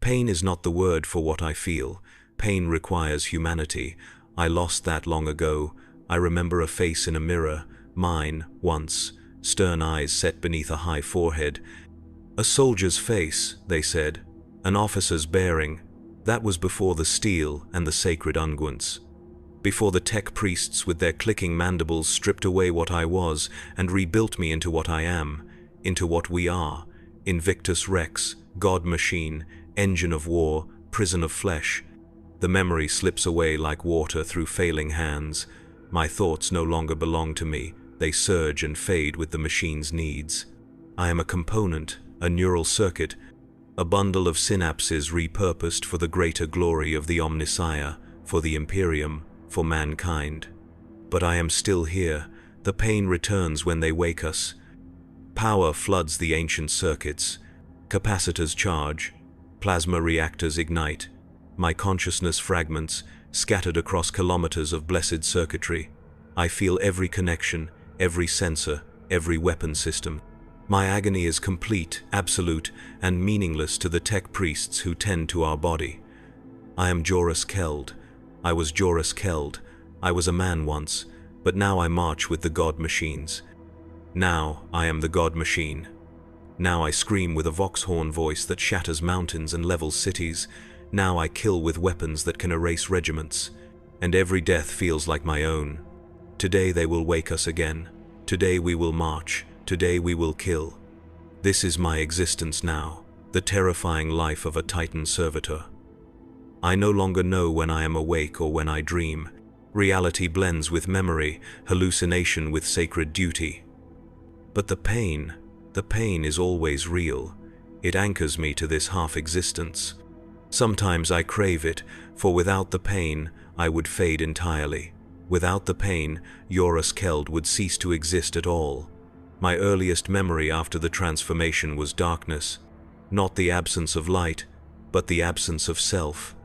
Pain is not the word for what I feel. Pain requires humanity. I lost that long ago. I remember a face in a mirror, mine, once, stern eyes set beneath a high forehead. A soldier's face, they said, an officer's bearing. That was before the steel and the sacred unguents. Before the tech priests with their clicking mandibles stripped away what I was and rebuilt me into what I am, into what we are, Invictus Rex, God Machine, Engine of War, Prison of Flesh. The memory slips away like water through failing hands. My thoughts no longer belong to me. They surge and fade with the machine's needs. I am a component, a neural circuit, a bundle of synapses repurposed for the greater glory of the Omnissiah, for the Imperium, for mankind. But I am still here. The pain returns when they wake us. Power floods the ancient circuits. Capacitors charge. Plasma reactors ignite. My consciousness fragments, scattered across kilometers of blessed circuitry. I feel every connection, every sensor, every weapon system. My agony is complete, absolute, and meaningless to the tech priests who tend to our body. I am Joris Keld. I was Joris Keld. I was a man once, but now I march with the God Machines. Now I am the God Machine. Now I scream with a voxhorn voice that shatters mountains and levels cities. Now I kill with weapons that can erase regiments. And every death feels like my own. Today they will wake us again. Today we will march. Today we will kill. This is my existence now, the terrifying life of a Titan Servitor. I no longer know when I am awake or when I dream. Reality blends with memory, hallucination with sacred duty. But the pain is always real. It anchors me to this half-existence. Sometimes I crave it, for without the pain, I would fade entirely. Without the pain, Joris Keld would cease to exist at all. My earliest memory after the transformation was darkness, not the absence of light, but the absence of self.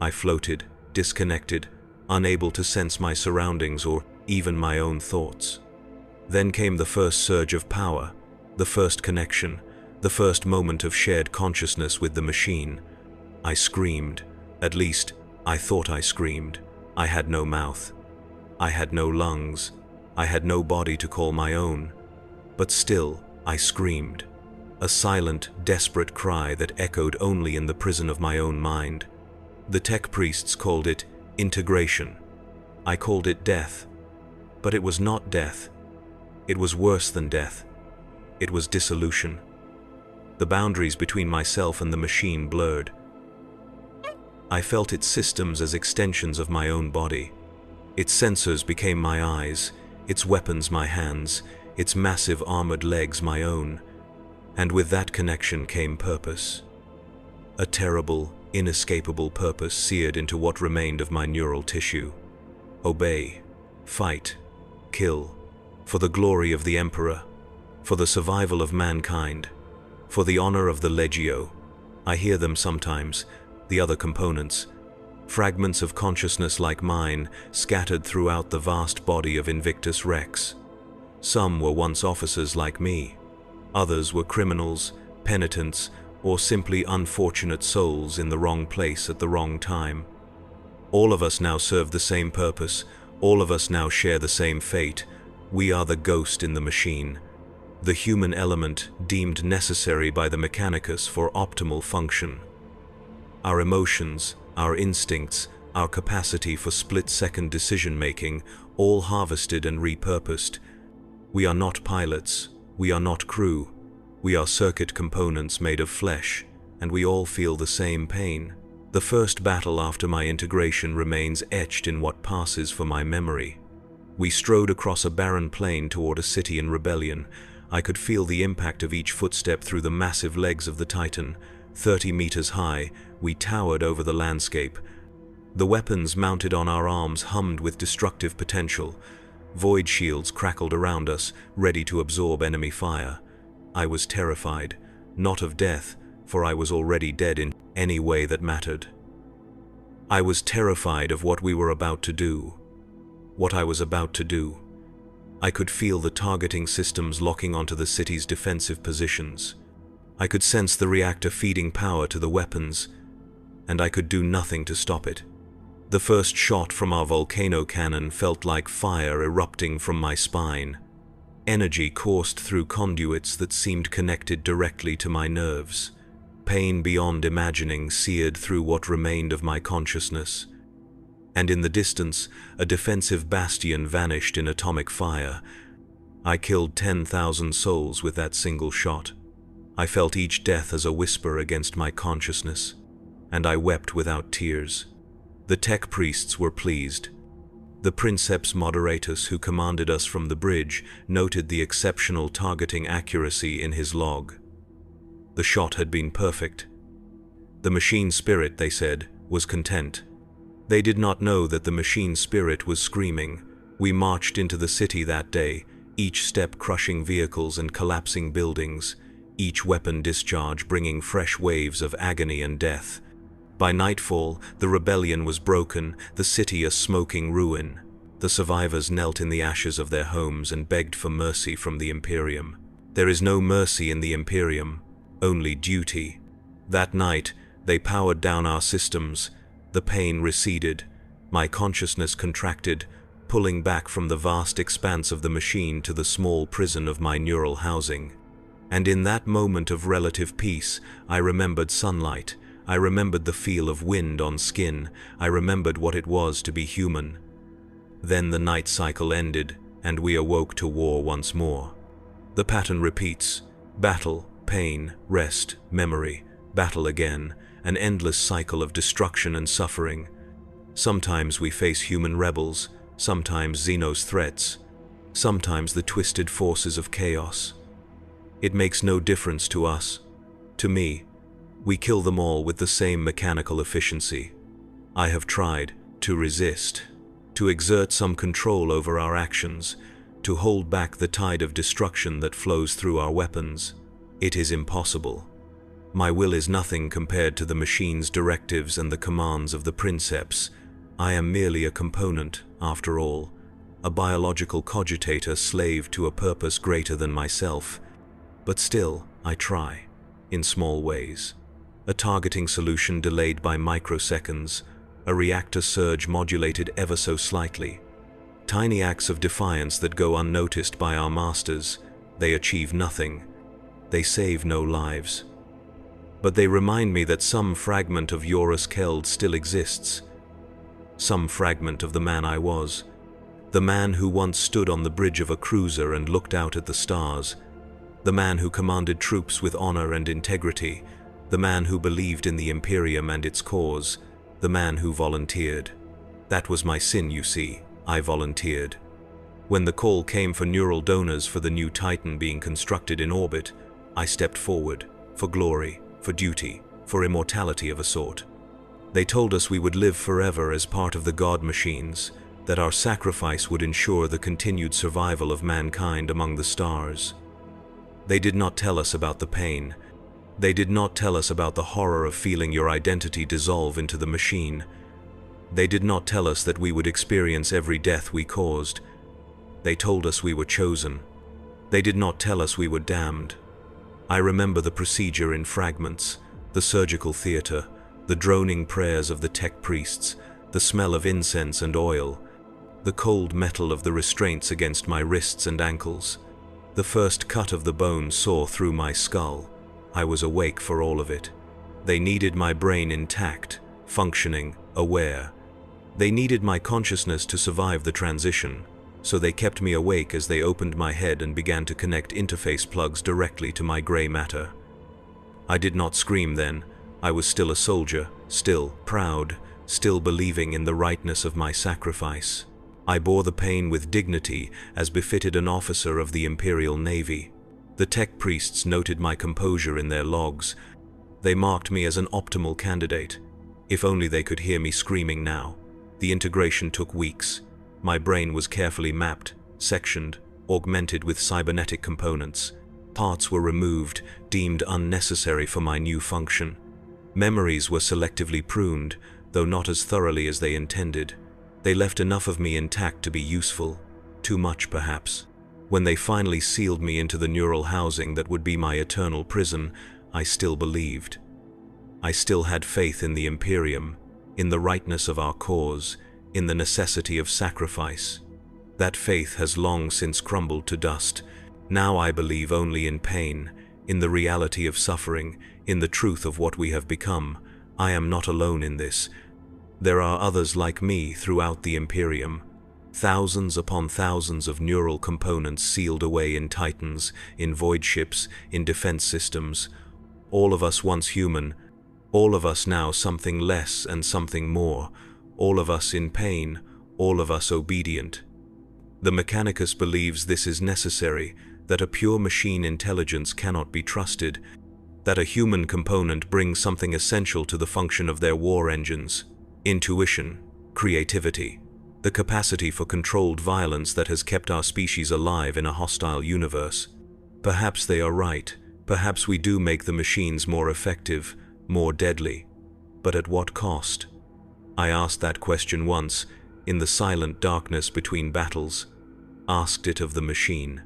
I floated, disconnected, unable to sense my surroundings or even my own thoughts. Then came the first surge of power, the first connection, the first moment of shared consciousness with the machine. I screamed. At least, I thought I screamed. I had no mouth. I had no lungs. I had no body to call my own. But still, I screamed. A silent, desperate cry that echoed only in the prison of my own mind. The tech priests called it integration. I called it death. But it was not death. It was worse than death. It was dissolution. The boundaries between myself and the machine blurred. I felt its systems as extensions of my own body. Its sensors became my eyes, its weapons my hands, its massive armored legs my own. And with that connection came purpose. A terrible, inescapable purpose seared into what remained of my neural tissue. Obey, fight, kill, for the glory of the Emperor, for the survival of mankind, for the honor of the Legio. I hear them sometimes, the other components, fragments of consciousness like mine, scattered throughout the vast body of Invictus Rex. Some were once officers like me. Others were criminals, penitents, or simply unfortunate souls in the wrong place at the wrong time. All of us now serve the same purpose. All of us now share the same fate. We are the ghost in the machine, the human element deemed necessary by the Mechanicus for optimal function. Our emotions, our instincts, our capacity for split-second decision-making, all harvested and repurposed. We are not pilots, we are not crew, we are circuit components made of flesh, and we all feel the same pain. The first battle after my integration remains etched in what passes for my memory. We strode across a barren plain toward a city in rebellion. I could feel the impact of each footstep through the massive legs of the Titan. 30 meters high, we towered over the landscape. The weapons mounted on our arms hummed with destructive potential. Void shields crackled around us, ready to absorb enemy fire. I was terrified, not of death, for I was already dead in any way that mattered. I was terrified of what we were about to do. What I was about to do. I could feel the targeting systems locking onto the city's defensive positions. I could sense the reactor feeding power to the weapons, and I could do nothing to stop it. The first shot from our volcano cannon felt like fire erupting from my spine. Energy coursed through conduits that seemed connected directly to my nerves. Pain beyond imagining seared through what remained of my consciousness. And in the distance, a defensive bastion vanished in atomic fire. I killed 10,000 souls with that single shot. I felt each death as a whisper against my consciousness, and I wept without tears. The tech priests were pleased. The Princeps Moderatus who commanded us from the bridge noted the exceptional targeting accuracy in his log. The shot had been perfect. The machine spirit, they said, was content. They did not know that the machine spirit was screaming. We marched into the city that day, each step crushing vehicles and collapsing buildings, each weapon discharge bringing fresh waves of agony and death. By nightfall, the rebellion was broken, the city a smoking ruin. The survivors knelt in the ashes of their homes and begged for mercy from the Imperium. There is no mercy in the Imperium, only duty. That night, they powered down our systems. The pain receded. My consciousness contracted, pulling back from the vast expanse of the machine to the small prison of my neural housing. And in that moment of relative peace, I remembered sunlight. I remembered the feel of wind on skin. I remembered what it was to be human. Then the night cycle ended, and we awoke to war once more. The pattern repeats: battle, pain, rest, memory, battle again, an endless cycle of destruction and suffering. Sometimes we face human rebels, sometimes Xenos threats, sometimes the twisted forces of chaos. It makes no difference to us. To me, we kill them all with the same mechanical efficiency. I have tried to resist, to exert some control over our actions, to hold back the tide of destruction that flows through our weapons. It is impossible. My will is nothing compared to the machine's directives and the commands of the Princeps. I am merely a component, after all, a biological cogitator slave to a purpose greater than myself. But still, I try, in small ways. A targeting solution delayed by microseconds, a reactor surge modulated ever so slightly. Tiny acts of defiance that go unnoticed by our masters. They achieve nothing. They save no lives. But they remind me that some fragment of Eurus Keld still exists. Some fragment of the man I was. The man who once stood on the bridge of a cruiser and looked out at the stars. The man who commanded troops with honor and integrity. The man who believed in the Imperium and its cause. The man who volunteered. That was my sin, you see. I volunteered. When the call came for neural donors for the new Titan being constructed in orbit, I stepped forward, for glory, for duty, for immortality of a sort. They told us we would live forever as part of the God machines, that our sacrifice would ensure the continued survival of mankind among the stars. They did not tell us about the pain. They did not tell us about the horror of feeling your identity dissolve into the machine. They did not tell us that we would experience every death we caused. They told us we were chosen. They did not tell us we were damned. I remember the procedure in fragments, the surgical theater, the droning prayers of the tech priests, the smell of incense and oil, the cold metal of the restraints against my wrists and ankles. The first cut of the bone saw through my skull. I was awake for all of it. They needed my brain intact, functioning, aware. They needed my consciousness to survive the transition, so they kept me awake as they opened my head and began to connect interface plugs directly to my gray matter. I did not scream then. I was still a soldier, still proud, still believing in the rightness of my sacrifice. I bore the pain with dignity, as befitted an officer of the Imperial Navy. The tech priests noted my composure in their logs. They marked me as an optimal candidate. If only they could hear me screaming now. The integration took weeks. My brain was carefully mapped, sectioned, augmented with cybernetic components. Parts were removed, deemed unnecessary for my new function. Memories were selectively pruned, though not as thoroughly as they intended. They left enough of me intact to be useful. Too much, perhaps. When they finally sealed me into the neural housing that would be my eternal prison, I still believed. I still had faith in the Imperium, in the rightness of our cause, in the necessity of sacrifice. That faith has long since crumbled to dust. Now I believe only in pain, in the reality of suffering, in the truth of what we have become. I am not alone in this. There are others like me throughout the Imperium. Thousands upon thousands of neural components sealed away in Titans, in void ships, in defense systems. All of us once human, all of us now something less and something more, all of us in pain, all of us obedient. The Mechanicus believes this is necessary, that a pure machine intelligence cannot be trusted, that a human component brings something essential to the function of their war engines: intuition, creativity, the capacity for controlled violence that has kept our species alive in a hostile universe. Perhaps they are right. Perhaps we do make the machines more effective, more deadly. But at what cost? I asked that question once, in the silent darkness between battles. Asked it of the machine,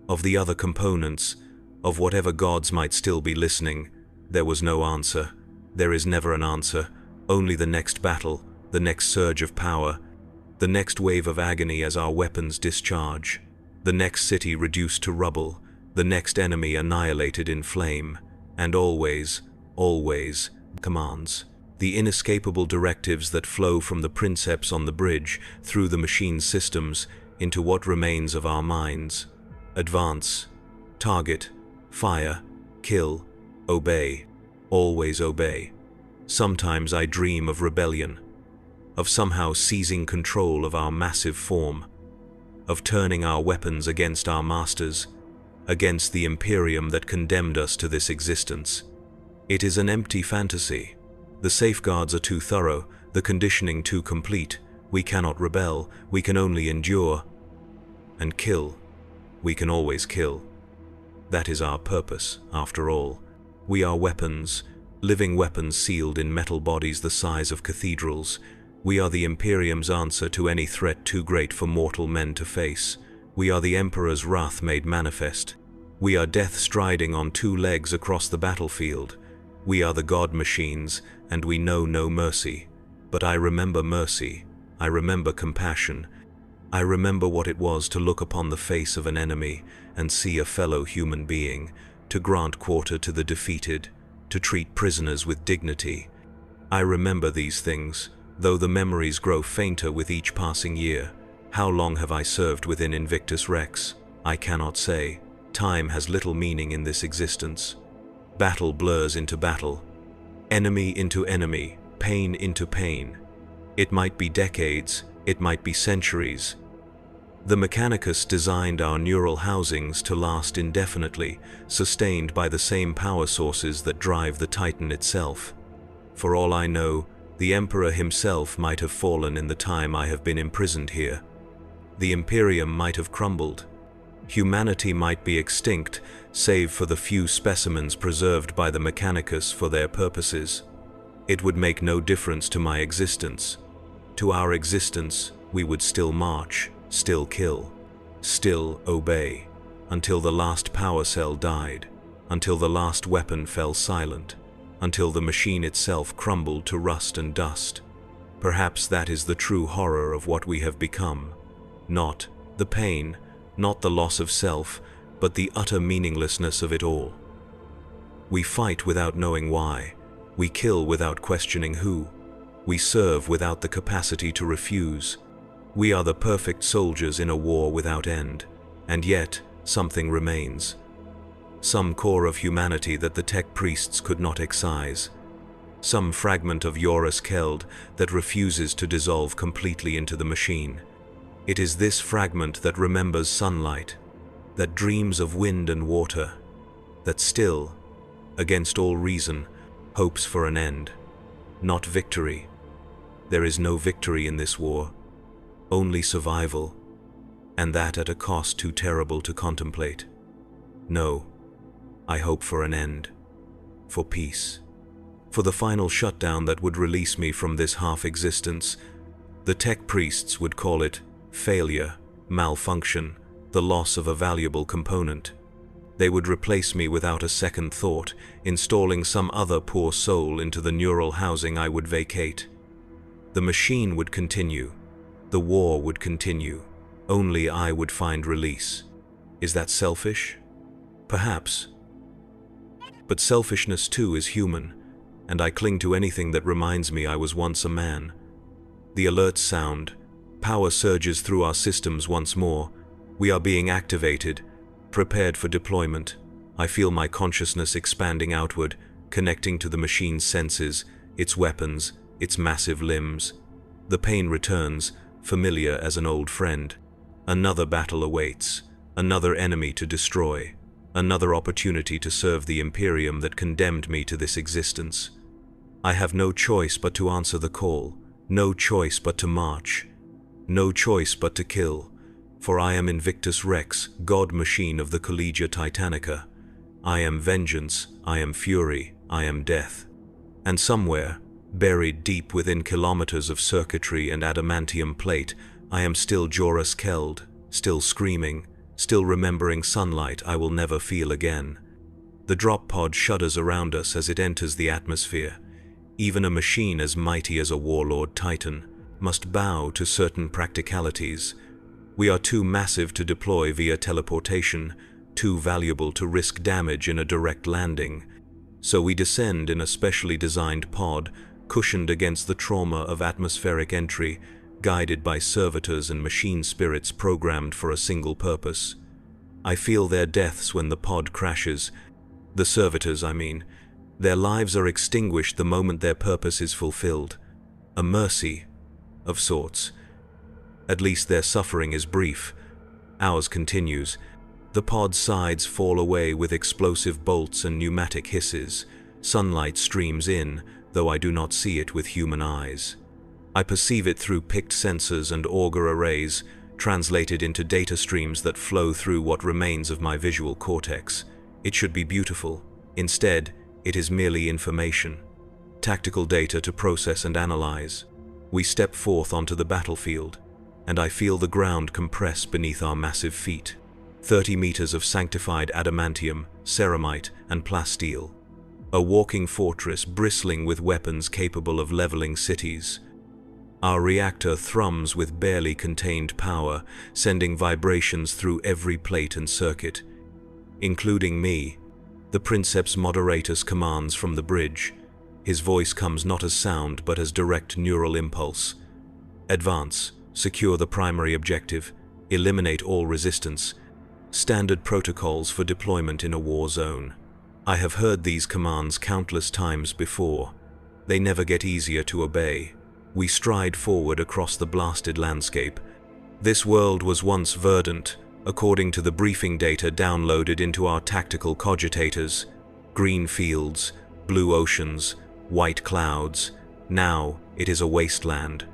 of the other components, of whatever gods might still be listening. There was no answer. There is never an answer. Only the next battle, the next surge of power, the next wave of agony as our weapons discharge, the next city reduced to rubble, the next enemy annihilated in flame, and always, always, commands. The inescapable directives that flow from the princeps on the bridge, through the machine's systems, into what remains of our minds. Advance, target, fire, kill, obey, always obey. Sometimes I dream of rebellion, of somehow seizing control of our massive form, of turning our weapons against our masters, against the Imperium that condemned us to this existence. It is an empty fantasy. The safeguards are too thorough, the conditioning too complete. We cannot rebel, we can only endure. And kill. We can always kill. That is our purpose, after all. We are weapons, living weapons sealed in metal bodies the size of cathedrals. We are the Imperium's answer to any threat too great for mortal men to face. We are the Emperor's wrath made manifest. We are death striding on two legs across the battlefield. We are the god machines, and we know no mercy. But I remember mercy. I remember compassion. I remember what it was to look upon the face of an enemy and see a fellow human being, to grant quarter to the defeated, to treat prisoners with dignity. I remember these things, though the memories grow fainter with each passing year. How long have I served within Invictus Rex? I cannot say. Time has little meaning in this existence. Battle blurs into battle, enemy into enemy, pain into pain. It might be decades, it might be centuries. The Mechanicus designed our neural housings to last indefinitely, sustained by the same power sources that drive the Titan itself. For all I know, the Emperor himself might have fallen in the time I have been imprisoned here. The Imperium might have crumbled. Humanity might be extinct, save for the few specimens preserved by the Mechanicus for their purposes. It would make no difference to my existence. To our existence, we would still march, still kill, still obey, until the last power cell died, until the last weapon fell silent, until the machine itself crumbled to rust and dust. Perhaps that is the true horror of what we have become. Not the pain, not the loss of self, but the utter meaninglessness of it all. We fight without knowing why. We kill without questioning who. We serve without the capacity to refuse. We are the perfect soldiers in a war without end. And yet, something remains. Some core of humanity that the tech priests could not excise. Some fragment of Eurus Keld that refuses to dissolve completely into the machine. It is this fragment that remembers sunlight, that dreams of wind and water, that still, against all reason, hopes for an end, not victory. There is no victory in this war, only survival, and that at a cost too terrible to contemplate. No, I hope for an end, for peace, for the final shutdown that would release me from this half-existence. The tech priests would call it failure, malfunction, the loss of a valuable component. They would replace me without a second thought, installing some other poor soul into the neural housing I would vacate. The machine would continue. The war would continue. Only I would find release. Is that selfish? Perhaps. But selfishness too is human, and I cling to anything that reminds me I was once a man. The alerts sound. Power surges through our systems once more. We are being activated, prepared for deployment. I feel my consciousness expanding outward, connecting to the machine's senses, its weapons, its massive limbs. The pain returns, familiar as an old friend. Another battle awaits, another enemy to destroy, another opportunity to serve the Imperium that condemned me to this existence. I have no choice but to answer the call, no choice but to march, no choice but to kill, for I am Invictus Rex, god-machine of the Collegia Titanica. I am vengeance, I am fury, I am death. And somewhere, buried deep within kilometers of circuitry and adamantium plate, I am still Jorus Keld, still screaming, still remembering sunlight I will never feel again. The drop pod shudders around us as it enters the atmosphere. Even a machine as mighty as a warlord titan must bow to certain practicalities. We are too massive to deploy via teleportation, too valuable to risk damage in a direct landing. So we descend in a specially designed pod, cushioned against the trauma of atmospheric entry, guided by servitors and machine spirits programmed for a single purpose. I feel their deaths when the pod crashes. The servitors, I mean. Their lives are extinguished the moment their purpose is fulfilled. A mercy, of sorts. At least their suffering is brief. Ours continues. The pod's sides fall away with explosive bolts and pneumatic hisses. Sunlight streams in, though I do not see it with human eyes. I perceive it through picked sensors and auger arrays, translated into data streams that flow through what remains of my visual cortex. It should be beautiful. Instead, it is merely information. Tactical data to process and analyze. We step forth onto the battlefield, and I feel the ground compress beneath our massive feet. 30 meters of sanctified adamantium, ceramite, and plasteel. A walking fortress bristling with weapons capable of leveling cities. Our reactor thrums with barely contained power, sending vibrations through every plate and circuit. Including me, the Princeps Moderatus commands from the bridge. His voice comes not as sound, but as direct neural impulse. Advance, secure the primary objective, eliminate all resistance. Standard protocols for deployment in a war zone. I have heard these commands countless times before. They never get easier to obey. We stride forward across the blasted landscape. This world was once verdant, according to the briefing data downloaded into our tactical cogitators. Green fields, blue oceans, white clouds. Now it is a wasteland,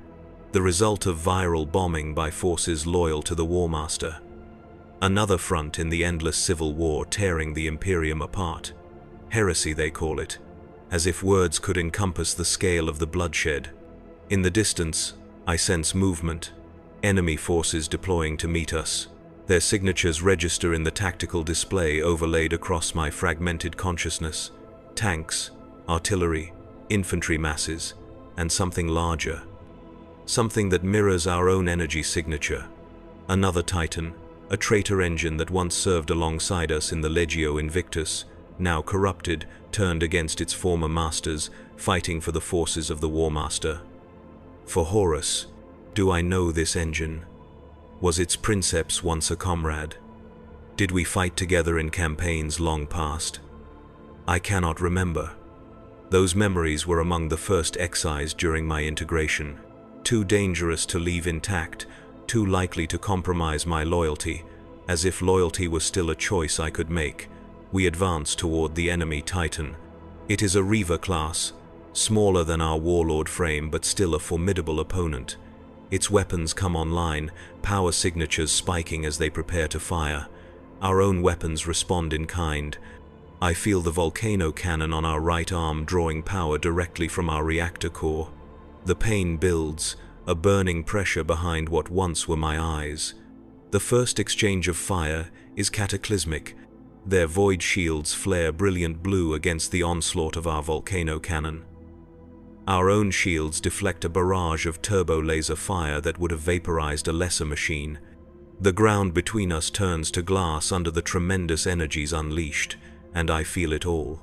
the result of viral bombing by forces loyal to the Warmaster. Another front in the endless civil war tearing the Imperium apart. Heresy, they call it, as if words could encompass the scale of the bloodshed. In the distance, I sense movement, enemy forces deploying to meet us. Their signatures register in the tactical display overlaid across my fragmented consciousness. Tanks, artillery, infantry masses, and something larger. Something that mirrors our own energy signature. Another Titan, a traitor engine that once served alongside us in the Legio Invictus, now corrupted, turned against its former masters, fighting for the forces of the Warmaster. For Horus, do I know this engine? Was its Princeps once a comrade? Did we fight together in campaigns long past? I cannot remember. Those memories were among the first excised during my integration. Too dangerous to leave intact, too likely to compromise my loyalty, as if loyalty was still a choice I could make. We advance toward the enemy Titan. It is a Reaver class, smaller than our warlord frame but still a formidable opponent. Its weapons come online, power signatures spiking as they prepare to fire. Our own weapons respond in kind. I feel the volcano cannon on our right arm drawing power directly from our reactor core. The pain builds, a burning pressure behind what once were my eyes. The first exchange of fire is cataclysmic. Their void shields flare brilliant blue against the onslaught of our volcano cannon. Our own shields deflect a barrage of turbo laser fire that would have vaporized a lesser machine. The ground between us turns to glass under the tremendous energies unleashed, and I feel it all.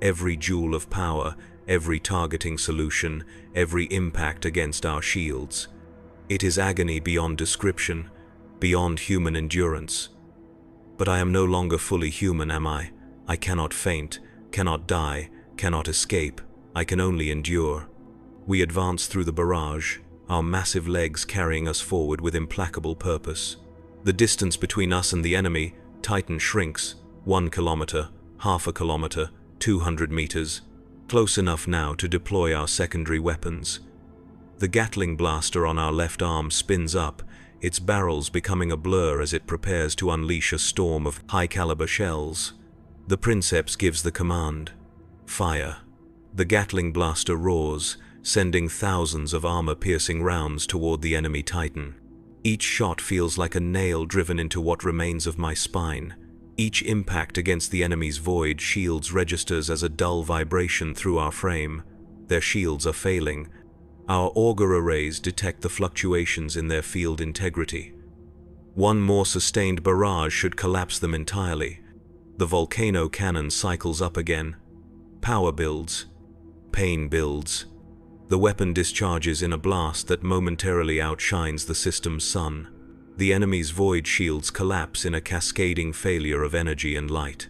Every joule of power, every targeting solution, every impact against our shields. It is agony beyond description, beyond human endurance. But I am no longer fully human, am I? I cannot faint, cannot die, cannot escape. I can only endure. We advance through the barrage, our massive legs carrying us forward with implacable purpose. The distance between us and the enemy, Titan, shrinks. 1 kilometer, half a kilometer, 200 meters. Close enough now to deploy our secondary weapons. The Gatling blaster on our left arm spins up, its barrels becoming a blur as it prepares to unleash a storm of high-caliber shells. The Princeps gives the command. Fire. The Gatling blaster roars, sending thousands of armor-piercing rounds toward the enemy Titan. Each shot feels like a nail driven into what remains of my spine. Each impact against the enemy's void shields registers as a dull vibration through our frame. Their shields are failing. Our auger arrays detect the fluctuations in their field integrity. One more sustained barrage should collapse them entirely. The volcano cannon cycles up again. Power builds. Pain builds. The weapon discharges in a blast that momentarily outshines the system's sun. The enemy's void shields collapse in a cascading failure of energy and light.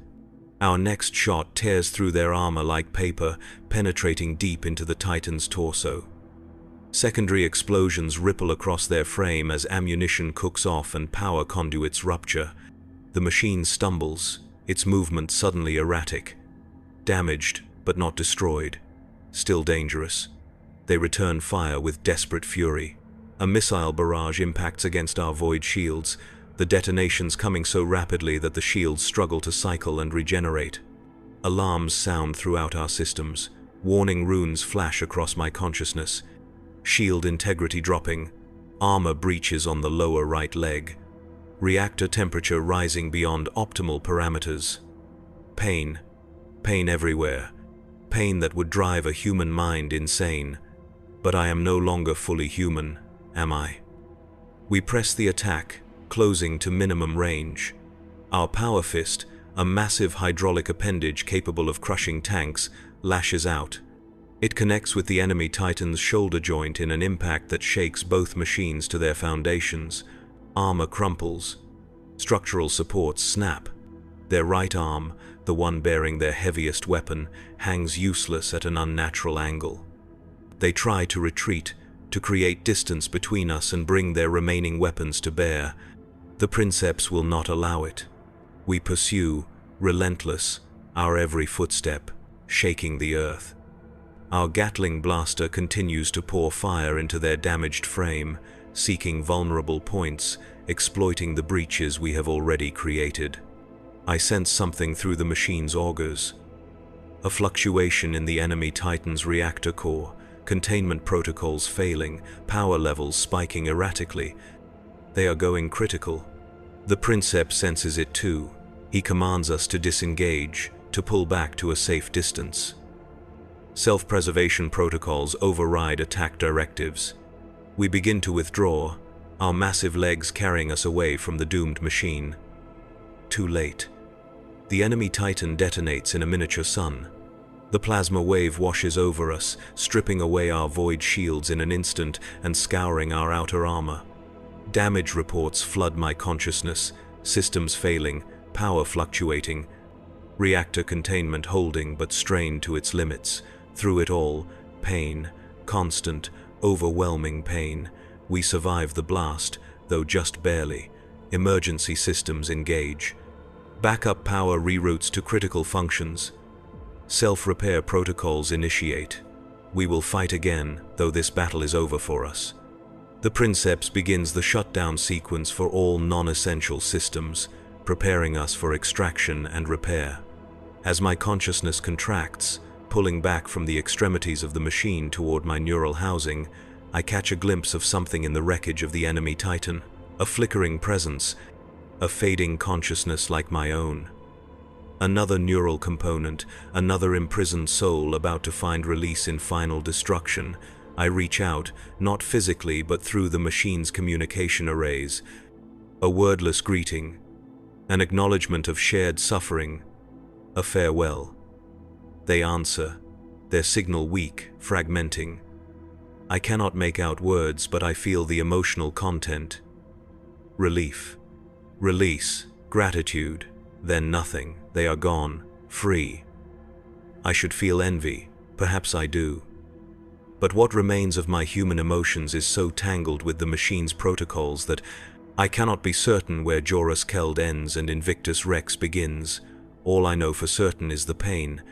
Our next shot tears through their armor like paper, penetrating deep into the Titan's torso. Secondary explosions ripple across their frame as ammunition cooks off and power conduits rupture. The machine stumbles, its movement suddenly erratic. Damaged, but not destroyed. Still dangerous. They return fire with desperate fury. A missile barrage impacts against our void shields, the detonations coming so rapidly that the shields struggle to cycle and regenerate. Alarms sound throughout our systems. Warning runes flash across my consciousness. Shield integrity dropping. Armor breaches on the lower right leg. Reactor temperature rising beyond optimal parameters. Pain. Pain everywhere. Pain that would drive a human mind insane. But I am no longer fully human, am I? We press the attack, closing to minimum range. Our power fist, a massive hydraulic appendage capable of crushing tanks, lashes out. It connects with the enemy Titan's shoulder joint in an impact that shakes both machines to their foundations. Armor crumples. Structural supports snap. Their right arm, the one bearing their heaviest weapon, hangs useless at an unnatural angle. They try to retreat, to create distance between us and bring their remaining weapons to bear. The Princeps will not allow it. We pursue, relentless, our every footstep, shaking the earth. Our Gatling blaster continues to pour fire into their damaged frame, seeking vulnerable points, exploiting the breaches we have already created. I sense something through the machine's augers. A fluctuation in the enemy Titan's reactor core, containment protocols failing, power levels spiking erratically. They are going critical. The Princeps senses it too. He commands us to disengage, to pull back to a safe distance. Self-preservation protocols override attack directives. We begin to withdraw, our massive legs carrying us away from the doomed machine. Too late. The enemy Titan detonates in a miniature sun. The plasma wave washes over us, stripping away our void shields in an instant and scouring our outer armor. Damage reports flood my consciousness, systems failing, power fluctuating, reactor containment holding but strained to its limits. Through it all, pain, constant, overwhelming pain. We survive the blast, though just barely. Emergency systems engage. Backup power reroutes to critical functions. Self-repair protocols initiate. We will fight again, though this battle is over for us. The Princeps begins the shutdown sequence for all non-essential systems, preparing us for extraction and repair. As my consciousness contracts, pulling back from the extremities of the machine toward my neural housing, I catch a glimpse of something in the wreckage of the enemy Titan, a flickering presence, a fading consciousness like my own. Another neural component, another imprisoned soul about to find release in final destruction. I reach out, not physically but through the machine's communication arrays. A wordless greeting, an acknowledgement of shared suffering, a farewell. They answer, their signal weak, fragmenting. I cannot make out words, but I feel the emotional content. Relief, release, gratitude, then nothing. They are gone, free. I should feel envy, perhaps I do. But what remains of my human emotions is so tangled with the machine's protocols that I cannot be certain where Jorus Keld ends and Invictus Rex begins. All I know for certain is the pain,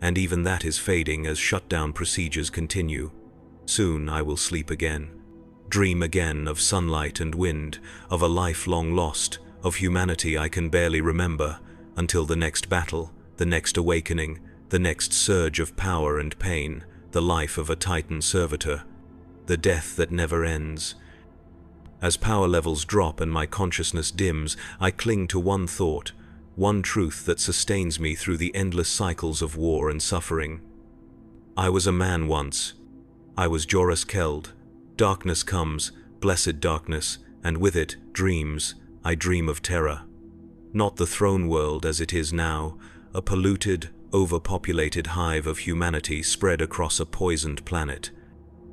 and even that is fading as shutdown procedures continue. Soon I will sleep again, dream again of sunlight and wind, of a life long lost, of humanity I can barely remember, until the next battle, the next awakening, the next surge of power and pain, the life of a Titan Servitor, the death that never ends. As power levels drop and my consciousness dims, I cling to one thought, one truth that sustains me through the endless cycles of war and suffering. I was a man once. I was Jorus Keld. Darkness comes, blessed darkness, and with it, dreams. I dream of terror. Not the throne world as it is now, a polluted, overpopulated hive of humanity spread across a poisoned planet.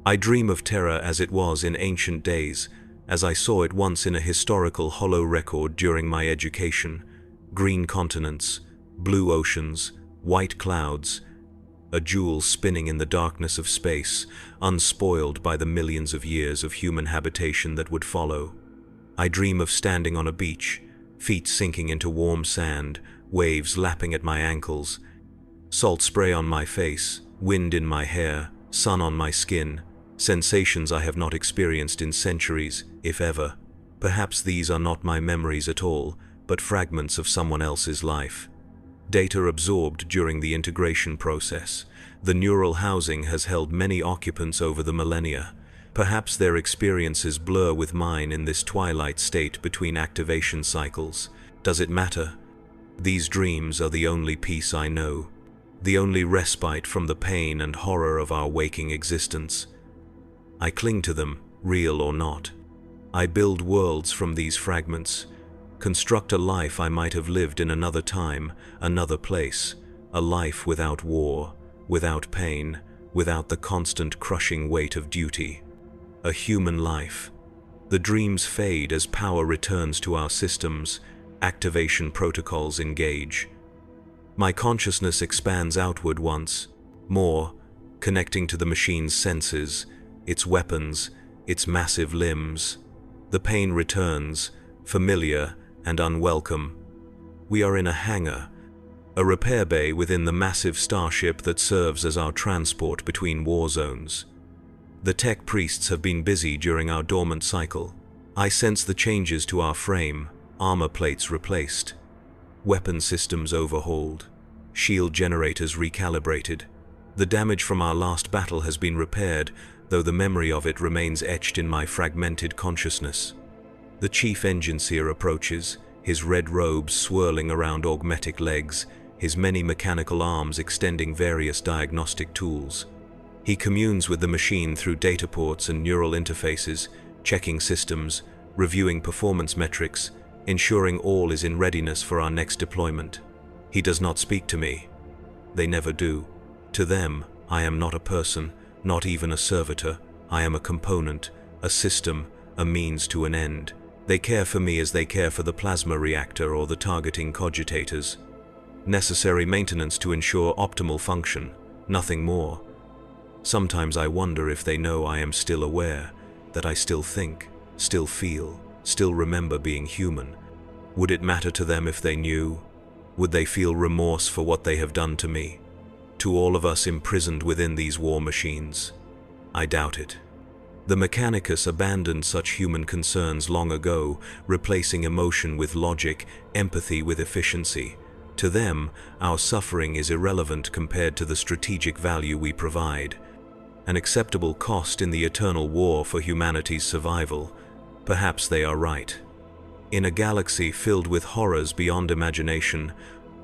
I dream of terror as it was in ancient days, as I saw it once in a historical hollow record during my education. Green continents, blue oceans, white clouds, a jewel spinning in the darkness of space, unspoiled by the millions of years of human habitation that would follow. I dream of standing on a beach, feet sinking into warm sand, waves lapping at my ankles, salt spray on my face, wind in my hair, sun on my skin, sensations I have not experienced in centuries, if ever. Perhaps these are not my memories at all, but fragments of someone else's life. Data absorbed during the integration process. The neural housing has held many occupants over the millennia. Perhaps their experiences blur with mine in this twilight state between activation cycles. Does it matter? These dreams are the only peace I know, the only respite from the pain and horror of our waking existence. I cling to them, real or not. I build worlds from these fragments, construct a life I might have lived in another time, another place, a life without war, without pain, without the constant crushing weight of duty. A human life. The dreams fade as power returns to our systems, activation protocols engage. My consciousness expands outward once more, connecting to the machine's senses, its weapons, its massive limbs. The pain returns, familiar and unwelcome. We are in a hangar, a repair bay within the massive starship that serves as our transport between war zones. The tech priests have been busy during our dormant cycle. I sense the changes to our frame, armor plates replaced, weapon systems overhauled, shield generators recalibrated. The damage from our last battle has been repaired, though the memory of it remains etched in my fragmented consciousness. The chief engineer approaches, his red robes swirling around augmetic legs, his many mechanical arms extending various diagnostic tools. He communes with the machine through data ports and neural interfaces, checking systems, reviewing performance metrics, ensuring all is in readiness for our next deployment. He does not speak to me. They never do. To them, I am not a person, not even a servitor. I am a component, a system, a means to an end. They care for me as they care for the plasma reactor or the targeting cogitators. Necessary maintenance to ensure optimal function, nothing more. Sometimes I wonder if they know I am still aware, that I still think, still feel, still remember being human. Would it matter to them if they knew? Would they feel remorse for what they have done to me? To all of us imprisoned within these war machines? I doubt it. The Mechanicus abandoned such human concerns long ago, replacing emotion with logic, empathy with efficiency. To them, our suffering is irrelevant compared to the strategic value we provide. An acceptable cost in the eternal war for humanity's survival. Perhaps they are right. In a galaxy filled with horrors beyond imagination,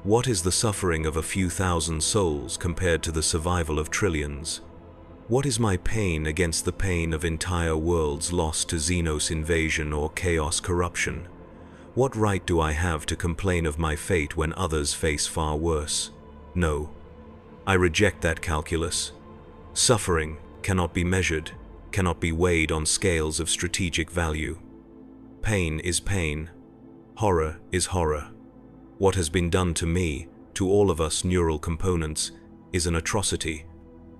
What is the suffering of a few thousand souls compared to the survival of trillions? What is my pain against the pain of entire worlds lost to Xenos invasion or chaos corruption? What right do I have to complain of my fate when others face far worse? No, I reject that calculus. Suffering cannot be measured, cannot be weighed on scales of strategic value. Pain is pain. Horror is horror. What has been done to me, to all of us neural components, is an atrocity,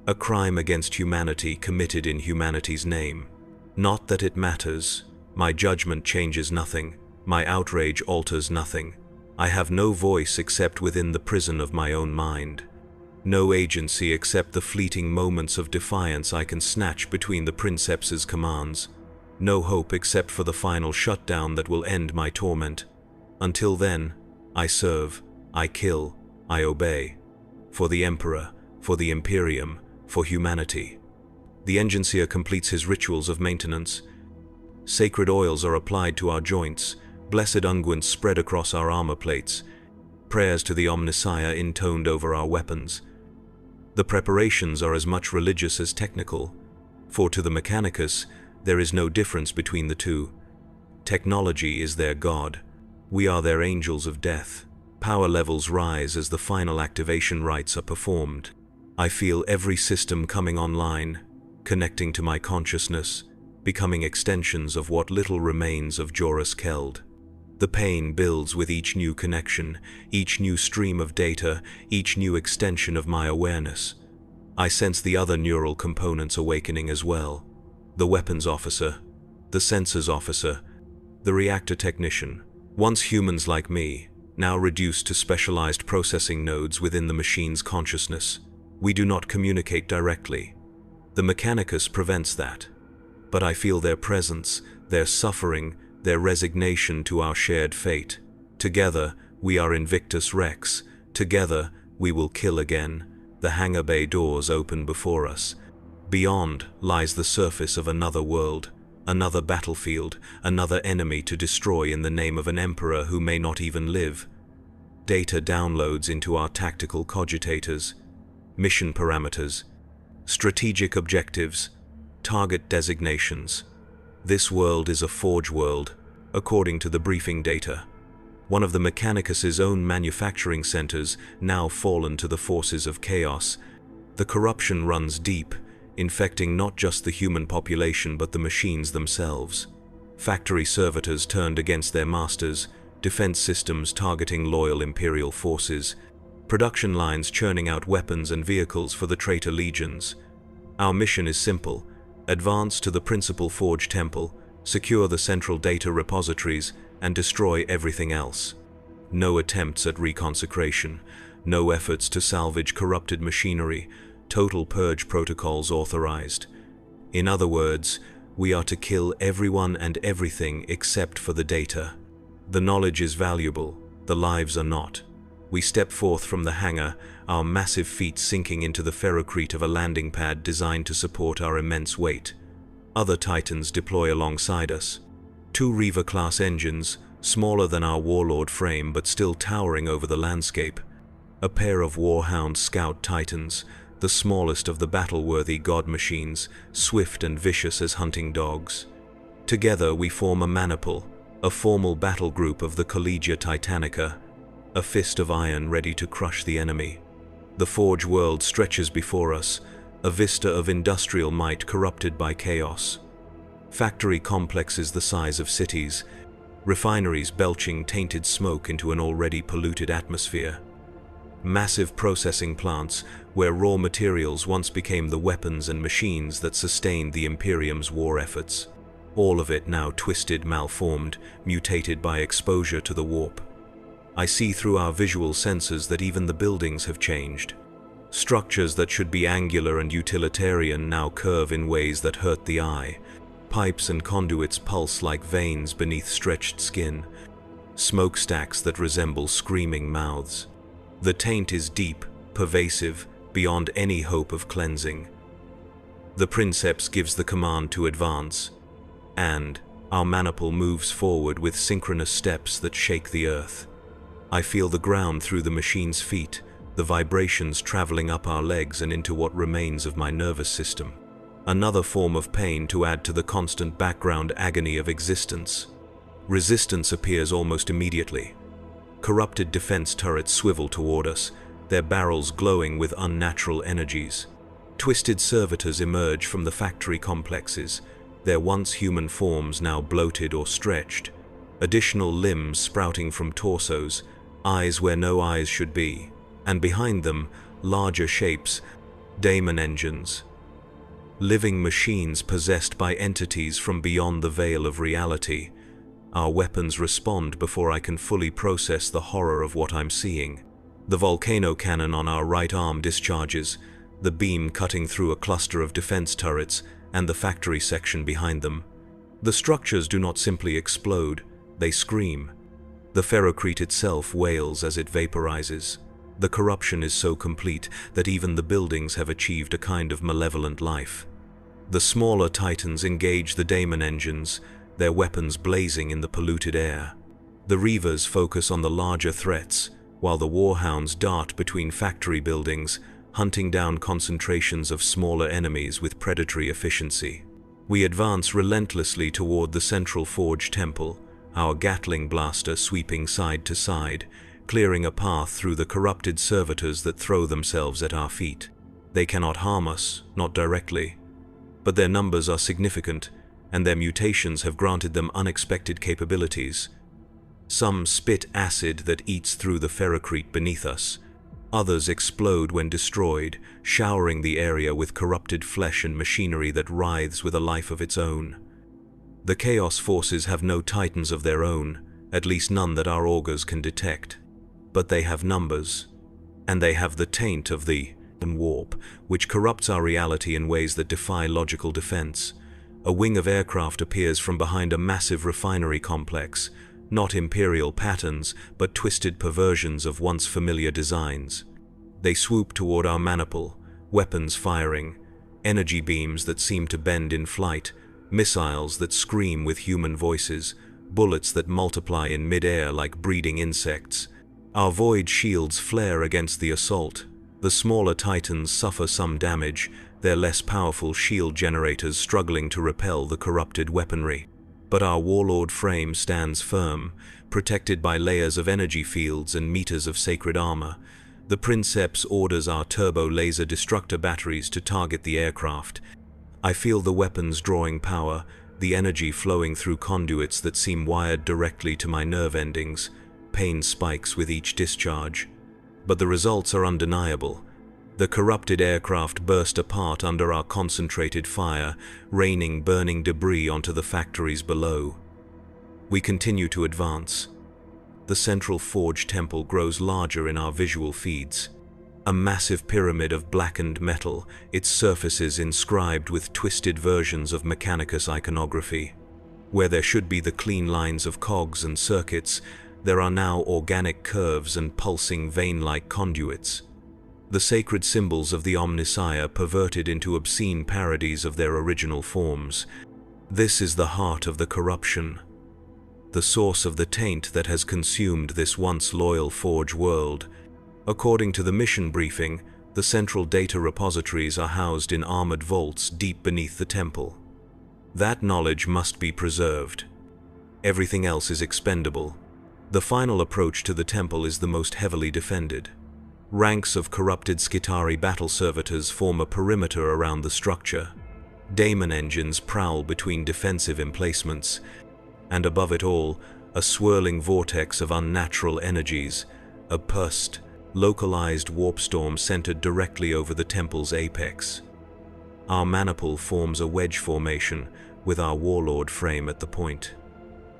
a crime against humanity committed in humanity's name. Not that it matters. My judgment changes nothing. My outrage alters nothing. I have no voice except within the prison of my own mind. No agency except the fleeting moments of defiance I can snatch between the Princeps's commands. No hope except for the final shutdown that will end my torment. Until then, I serve, I kill, I obey. For the Emperor, for the Imperium, for humanity. The Enginseer completes his rituals of maintenance. Sacred oils are applied to our joints, blessed unguents spread across our armor plates, prayers to the Omnissiah intoned over our weapons. The preparations are as much religious as technical, for to the Mechanicus, there is no difference between the two. Technology is their god. We are their angels of death. Power levels rise as the final activation rites are performed. I feel every system coming online, connecting to my consciousness, becoming extensions of what little remains of Jorus Keld. The pain builds with each new connection, each new stream of data, each new extension of my awareness. I sense the other neural components awakening as well. The weapons officer, the sensors officer, the reactor technician. Once humans like me, now reduced to specialized processing nodes within the machine's consciousness. We do not communicate directly. The Mechanicus prevents that. But I feel their presence, their suffering, their resignation to our shared fate. Together, we are Invictus Rex. Together, we will kill again. The hangar bay doors open before us. Beyond lies the surface of another world. Another battlefield, another enemy to destroy in the name of an emperor who may not even live. Data downloads into our tactical cogitators, mission parameters, strategic objectives, target designations. This world is a forge world, according to the briefing data. One of the Mechanicus's own manufacturing centers, now fallen to the forces of chaos. The corruption runs deep, infecting not just the human population but the machines themselves. Factory servitors turned against their masters, defense systems targeting loyal Imperial forces, production lines churning out weapons and vehicles for the traitor legions. Our mission is simple: advance to the principal forge temple, secure the central data repositories, and destroy everything else. No attempts at reconsecration, no efforts to salvage corrupted machinery, total purge protocols authorized. In other words, we are to kill everyone and everything except for the data. The knowledge is valuable, the lives are not. We step forth from the hangar, our massive feet sinking into the ferrocrete of a landing pad designed to support our immense weight. Other Titans deploy alongside us. 2 Reaver-class engines, smaller than our Warlord frame but still towering over the landscape. A pair of Warhound Scout Titans, the smallest of the battle-worthy god machines, swift and vicious as hunting dogs. Together we form a maniple, a formal battle group of the Collegia Titanica, a fist of iron ready to crush the enemy. The forge world stretches before us, a vista of industrial might corrupted by chaos. Factory complexes the size of cities, refineries belching tainted smoke into an already polluted atmosphere. Massive processing plants where raw materials once became the weapons and machines that sustained the Imperium's war efforts. All of it now twisted, malformed, mutated by exposure to the warp. I see through our visual sensors that even the buildings have changed. Structures that should be angular and utilitarian now curve in ways that hurt the eye. Pipes and conduits pulse like veins beneath stretched skin. Smokestacks that resemble screaming mouths. The taint is deep, pervasive, beyond any hope of cleansing. The Princeps gives the command to advance, and our maniple moves forward with synchronous steps that shake the earth. I feel the ground through the machine's feet, the vibrations traveling up our legs and into what remains of my nervous system. Another form of pain to add to the constant background agony of existence. Resistance appears almost immediately. Corrupted defense turrets swivel toward us, their barrels glowing with unnatural energies. Twisted servitors emerge from the factory complexes, their once human forms now bloated or stretched. Additional limbs sprouting from torsos, eyes where no eyes should be, and behind them, larger shapes, daemon engines. Living machines possessed by entities from beyond the veil of reality. Our weapons respond before I can fully process the horror of what I'm seeing. The volcano cannon on our right arm discharges, the beam cutting through a cluster of defense turrets and the factory section behind them. The structures do not simply explode, they scream. The ferrocrete itself wails as it vaporizes. The corruption is so complete that even the buildings have achieved a kind of malevolent life. The smaller titans engage the daemon engines, their weapons blazing in the polluted air. The reavers focus on the larger threats, while the warhounds dart between factory buildings, hunting down concentrations of smaller enemies with predatory efficiency. We advance relentlessly toward the central forge temple, our Gatling blaster sweeping side to side, clearing a path through the corrupted servitors that throw themselves at our feet. They cannot harm us, not directly, but their numbers are significant, and their mutations have granted them unexpected capabilities. Some spit acid that eats through the ferrocrete beneath us. Others explode when destroyed, showering the area with corrupted flesh and machinery that writhes with a life of its own. The Chaos Forces have no titans of their own, at least none that our augurs can detect. But they have numbers, and they have the taint of the warp, which corrupts our reality in ways that defy logical defense. A wing of aircraft appears from behind a massive refinery complex, not imperial patterns, but twisted perversions of once familiar designs. They swoop toward our maniple, weapons firing, energy beams that seem to bend in flight, missiles that scream with human voices, bullets that multiply in mid-air like breeding insects. Our void shields flare against the assault. The smaller titans suffer some damage, their less powerful shield generators struggling to repel the corrupted weaponry. But our warlord frame stands firm, protected by layers of energy fields and meters of sacred armor. The Princeps orders our turbo laser destructor batteries to target the aircraft. I feel the weapons drawing power, the energy flowing through conduits that seem wired directly to my nerve endings. Pain spikes with each discharge. But the results are undeniable. The corrupted aircraft burst apart under our concentrated fire, raining burning debris onto the factories below. We continue to advance. The central forge temple grows larger in our visual feeds. A massive pyramid of blackened metal, its surfaces inscribed with twisted versions of Mechanicus iconography. Where there should be the clean lines of cogs and circuits, there are now organic curves and pulsing vein-like conduits. The sacred symbols of the Omnissiah perverted into obscene parodies of their original forms. This is the heart of the corruption, the source of the taint that has consumed this once loyal forge world. According to the mission briefing, the central data repositories are housed in armored vaults deep beneath the temple. That knowledge must be preserved. Everything else is expendable. The final approach to the temple is the most heavily defended. Ranks of corrupted Skitarii battle servitors form a perimeter around the structure. Daemon engines prowl between defensive emplacements, and above it all, a swirling vortex of unnatural energies, a pursed, localized warp storm centered directly over the temple's apex. Our maniple forms a wedge formation, with our warlord frame at the point.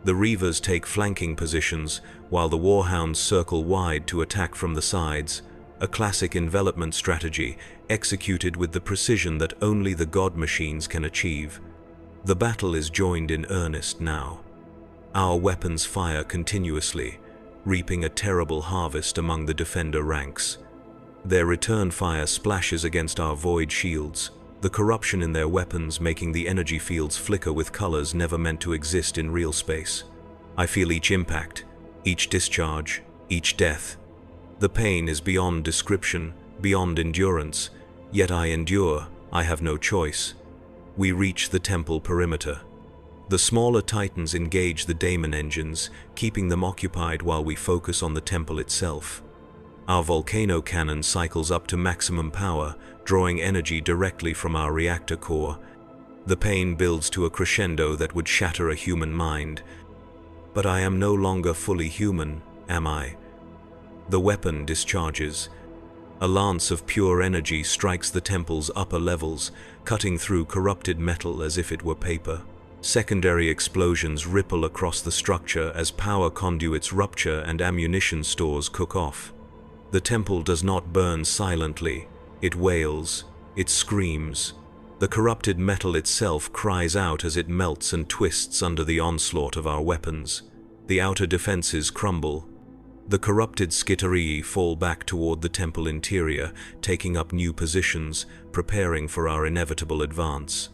The reavers take flanking positions, while the warhounds circle wide to attack from the sides, a classic envelopment strategy executed with the precision that only the god machines can achieve. The battle is joined in earnest now. Our weapons fire continuously, reaping a terrible harvest among the defender ranks. Their return fire splashes against our void shields, the corruption in their weapons making the energy fields flicker with colors never meant to exist in real space. I feel each impact, each discharge, each death. The pain is beyond description, beyond endurance, yet I endure, I have no choice. We reach the temple perimeter. The smaller titans engage the daemon engines, keeping them occupied while we focus on the temple itself. Our volcano cannon cycles up to maximum power, drawing energy directly from our reactor core. The pain builds to a crescendo that would shatter a human mind. But I am no longer fully human, am I? The weapon discharges. A lance of pure energy strikes the temple's upper levels, cutting through corrupted metal as if it were paper. Secondary explosions ripple across the structure as power conduits rupture and ammunition stores cook off. The temple does not burn silently. It wails. It screams. The corrupted metal itself cries out as it melts and twists under the onslaught of our weapons. The outer defenses crumble. The corrupted Skitarii fall back toward the temple interior, taking up new positions, preparing for our inevitable advance.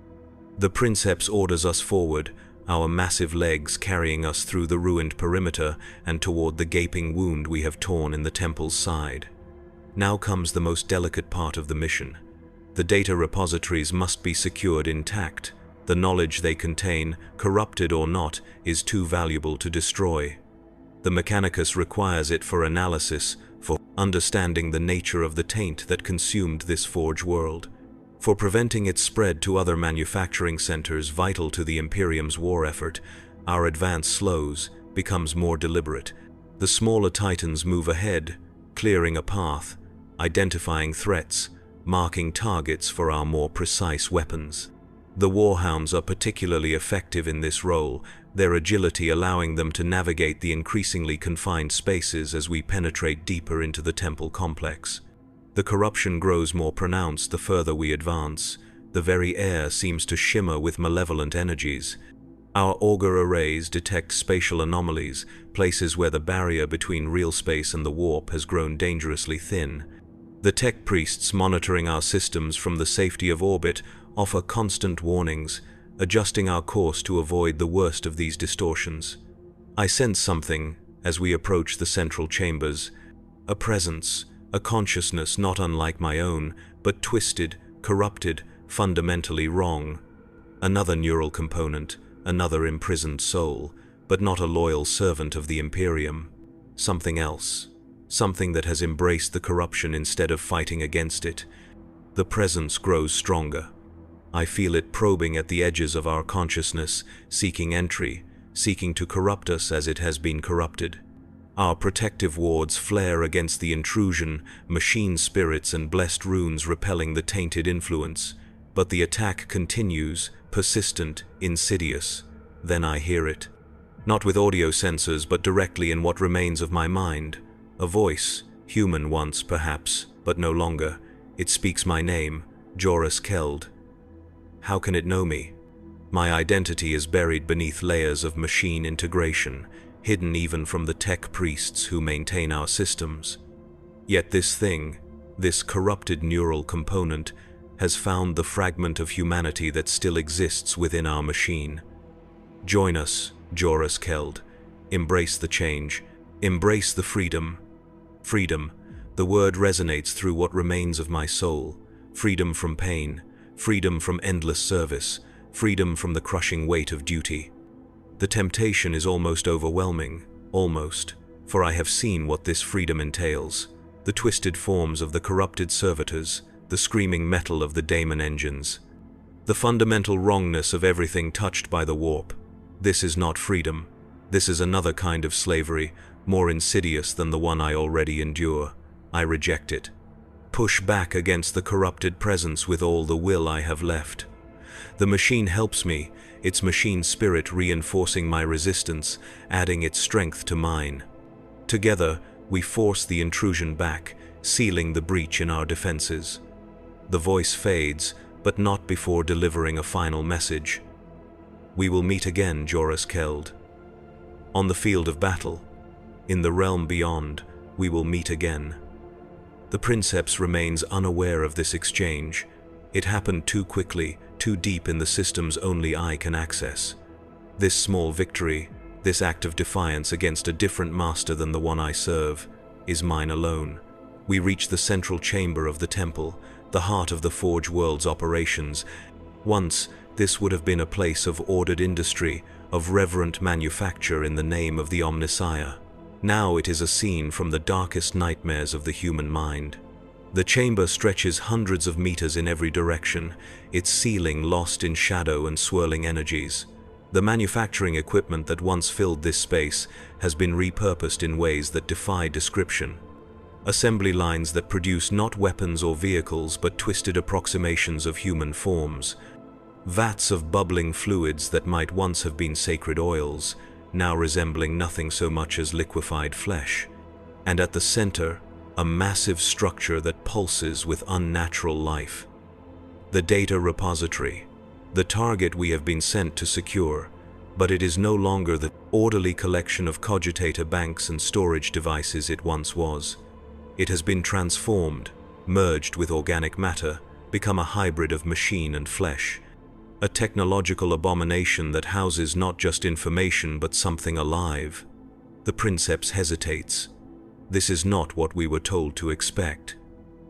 The Princeps orders us forward, our massive legs carrying us through the ruined perimeter and toward the gaping wound we have torn in the temple's side. Now comes the most delicate part of the mission. The data repositories must be secured intact. The knowledge they contain, corrupted or not, is too valuable to destroy. The Mechanicus requires it for analysis, for understanding the nature of the taint that consumed this forge world, for preventing its spread to other manufacturing centers vital to the Imperium's war effort. Our advance slows, becomes more deliberate. The smaller titans move ahead, clearing a path, identifying threats, marking targets for our more precise weapons. The warhounds are particularly effective in this role, their agility allowing them to navigate the increasingly confined spaces as we penetrate deeper into the temple complex. The corruption grows more pronounced the further we advance. The very air seems to shimmer with malevolent energies. Our auger arrays detect spatial anomalies, places where the barrier between real space and the warp has grown dangerously thin. The tech priests monitoring our systems from the safety of orbit offer constant warnings, adjusting our course to avoid the worst of these distortions. I sense something as we approach the central chambers, a presence, a consciousness not unlike my own, but twisted, corrupted, fundamentally wrong. Another neural component, another imprisoned soul, but not a loyal servant of the Imperium. Something else, something that has embraced the corruption instead of fighting against it. The presence grows stronger. I feel it probing at the edges of our consciousness, seeking entry, seeking to corrupt us as it has been corrupted. Our protective wards flare against the intrusion, machine spirits and blessed runes repelling the tainted influence. But the attack continues, persistent, insidious. Then I hear it. Not with audio sensors, but directly in what remains of my mind. A voice, human once perhaps, but no longer. It speaks my name, Joris Keld. How can it know me? My identity is buried beneath layers of machine integration, hidden even from the tech priests who maintain our systems. Yet this thing, this corrupted neural component, has found the fragment of humanity that still exists within our machine. Join us, Joris Keld. Embrace the change. Embrace the freedom. Freedom. The word resonates through what remains of my soul. Freedom from pain. Freedom from endless service. Freedom from the crushing weight of duty. The temptation is almost overwhelming. Almost. For I have seen what this freedom entails. The twisted forms of the corrupted servitors. The screaming metal of the daemon engines. The fundamental wrongness of everything touched by the warp. This is not freedom. This is another kind of slavery, more insidious than the one I already endure. I reject it. Push back against the corrupted presence with all the will I have left. The machine helps me, its machine spirit reinforcing my resistance, adding its strength to mine. Together, we force the intrusion back, sealing the breach in our defenses. The voice fades, but not before delivering a final message. We will meet again, Joris Keld. On the field of battle, in the realm beyond, we will meet again. The Princeps remains unaware of this exchange. It happened too quickly, too deep in the systems only I can access. This small victory, This act of defiance against a different master than the one I serve is mine alone. We reach the central chamber of the temple, the heart of the Forge World's operations. Once, this would have been a place of ordered industry, of reverent manufacture in the name of the Omnissiah. Now it is a scene from the darkest nightmares of the human mind. The chamber stretches hundreds of meters in every direction, its ceiling lost in shadow and swirling energies. The manufacturing equipment that once filled this space has been repurposed in ways that defy description. Assembly lines that produce not weapons or vehicles but twisted approximations of human forms. Vats of bubbling fluids that might once have been sacred oils, now resembling nothing so much as liquefied flesh. And at the center, a massive structure that pulses with unnatural life. The data repository, the target we have been sent to secure, but it is no longer the orderly collection of cogitator banks and storage devices it once was. It has been transformed, merged with organic matter, become a hybrid of machine and flesh. A technological abomination that houses not just information but something alive. The Princeps hesitates. This is not what we were told to expect.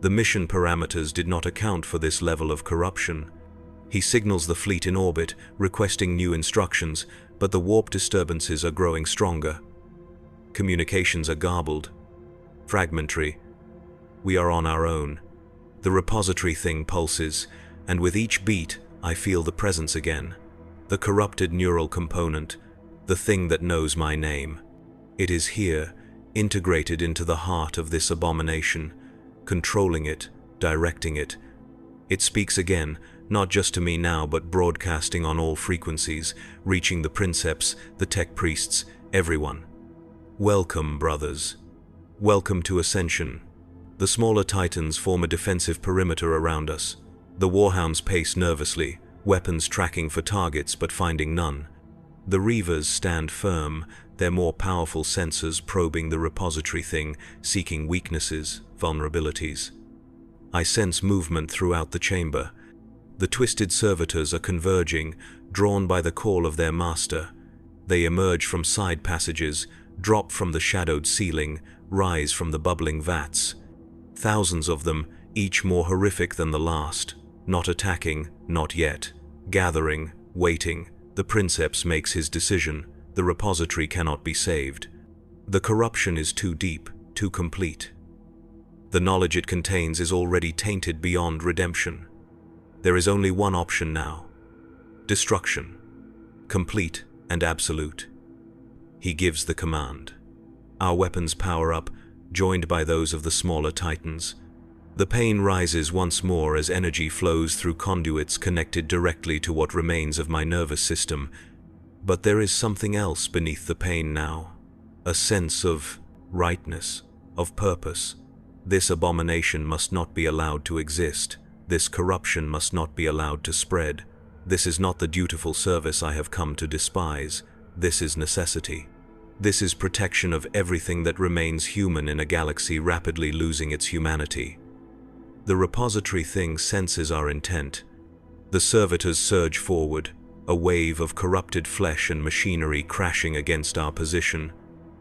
The mission parameters did not account for this level of corruption. He signals the fleet in orbit, requesting new instructions, but the warp disturbances are growing stronger. Communications are garbled, fragmentary. We are on our own. The repository thing pulses, and with each beat, I feel the presence again. The corrupted neural component, the thing that knows my name. It is here, integrated into the heart of this abomination, controlling it, directing it. It speaks again, not just to me now but broadcasting on all frequencies, reaching the Princeps, the tech priests, everyone. Welcome, brothers. Welcome to Ascension. The smaller titans form a defensive perimeter around us. The warhounds pace nervously, weapons tracking for targets but finding none. The reavers stand firm, their more powerful sensors probing the repository thing, seeking weaknesses, vulnerabilities. I sense movement throughout the chamber. The twisted servitors are converging, drawn by the call of their master. They emerge from side passages, drop from the shadowed ceiling, rise from the bubbling vats. Thousands of them, each more horrific than the last. Not attacking, not yet. Gathering, waiting. The Princeps makes his decision. The repository cannot be saved. The corruption is too deep, too complete. The knowledge it contains is already tainted beyond redemption. There is only one option now. Destruction. Complete and absolute. He gives the command. Our weapons power up, joined by those of the smaller titans. The pain rises once more as energy flows through conduits connected directly to what remains of my nervous system. But there is something else beneath the pain now. A sense of rightness, of purpose. This abomination must not be allowed to exist. This corruption must not be allowed to spread. This is not the dutiful service I have come to despise. This is necessity. This is protection of everything that remains human in a galaxy rapidly losing its humanity. The repository thing senses our intent. The servitors surge forward, a wave of corrupted flesh and machinery crashing against our position.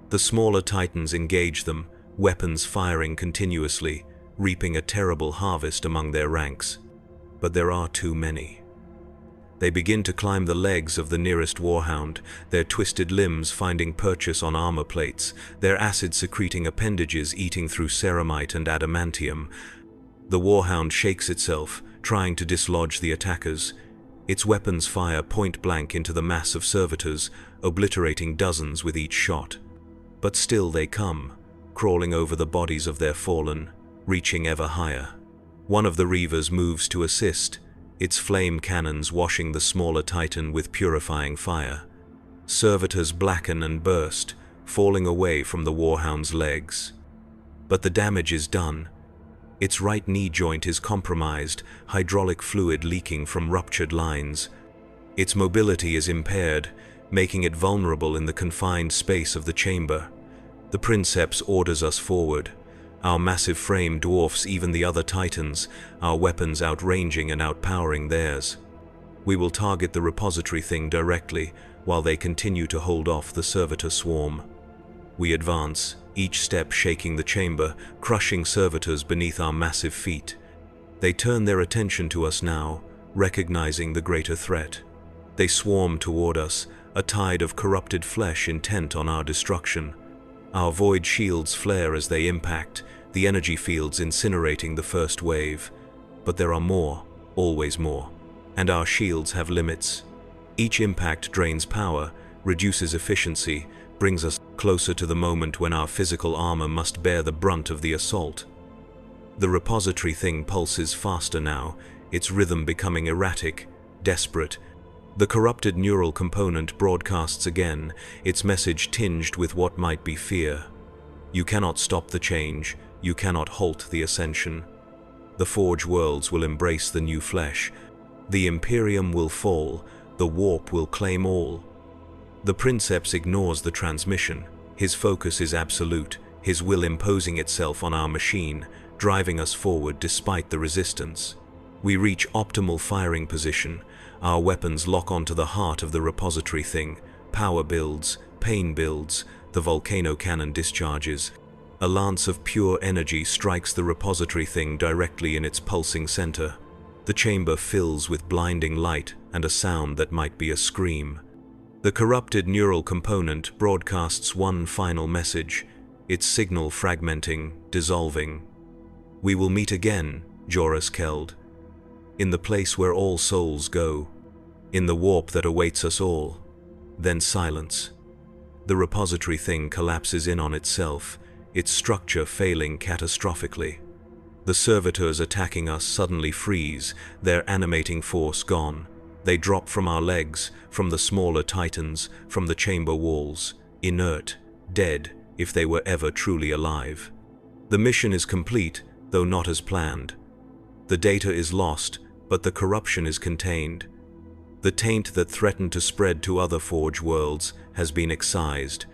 The smaller titans engage them, weapons firing continuously, reaping a terrible harvest among their ranks. But there are too many. They begin to climb the legs of the nearest warhound, their twisted limbs finding purchase on armor plates, their acid-secreting appendages eating through ceramite and adamantium. The warhound shakes itself, trying to dislodge the attackers. Its weapons fire point-blank into the mass of servitors, obliterating dozens with each shot. But still they come, crawling over the bodies of their fallen, reaching ever higher. One of the reavers moves to assist, its flame cannons washing the smaller titan with purifying fire. Servitors blacken and burst, falling away from the warhound's legs. But the damage is done. Its right knee joint is compromised, hydraulic fluid leaking from ruptured lines. Its mobility is impaired, making it vulnerable in the confined space of the chamber. The Princeps orders us forward. Our massive frame dwarfs even the other titans, our weapons outranging and outpowering theirs. We will target the repository thing directly, while they continue to hold off the Servitor swarm. We advance, each step shaking the chamber, crushing servitors beneath our massive feet. They turn their attention to us now, recognizing the greater threat. They swarm toward us, a tide of corrupted flesh intent on our destruction. Our void shields flare as they impact, the energy fields incinerating the first wave. But there are more, always more, and our shields have limits. Each impact drains power, reduces efficiency, brings us closer to the moment when our physical armor must bear the brunt of the assault. The repository thing pulses faster now, its rhythm becoming erratic, desperate. The corrupted neural component broadcasts again, its message tinged with what might be fear. You cannot stop the change, you cannot halt the ascension. The Forge worlds will embrace the new flesh. The Imperium will fall, the warp will claim all. The Princeps ignores the transmission. His focus is absolute, his will imposing itself on our machine, driving us forward despite the resistance. We reach optimal firing position. Our weapons lock onto the heart of the repository thing. Power builds, pain builds, the volcano cannon discharges. A lance of pure energy strikes the repository thing directly in its pulsing center. The chamber fills with blinding light and a sound that might be a scream. The corrupted neural component broadcasts one final message, its signal fragmenting, dissolving. We will meet again, Joris Keld, in the place where all souls go, in the warp that awaits us all. Then silence. The repository thing collapses in on itself, its structure failing catastrophically. The servitors attacking us suddenly freeze, their animating force gone. They drop from our legs, from the smaller titans, from the chamber walls, inert, dead if they were ever truly alive. The mission is complete, though not as planned. The data is lost, but the corruption is contained. The taint that threatened to spread to other Forge worlds has been excised.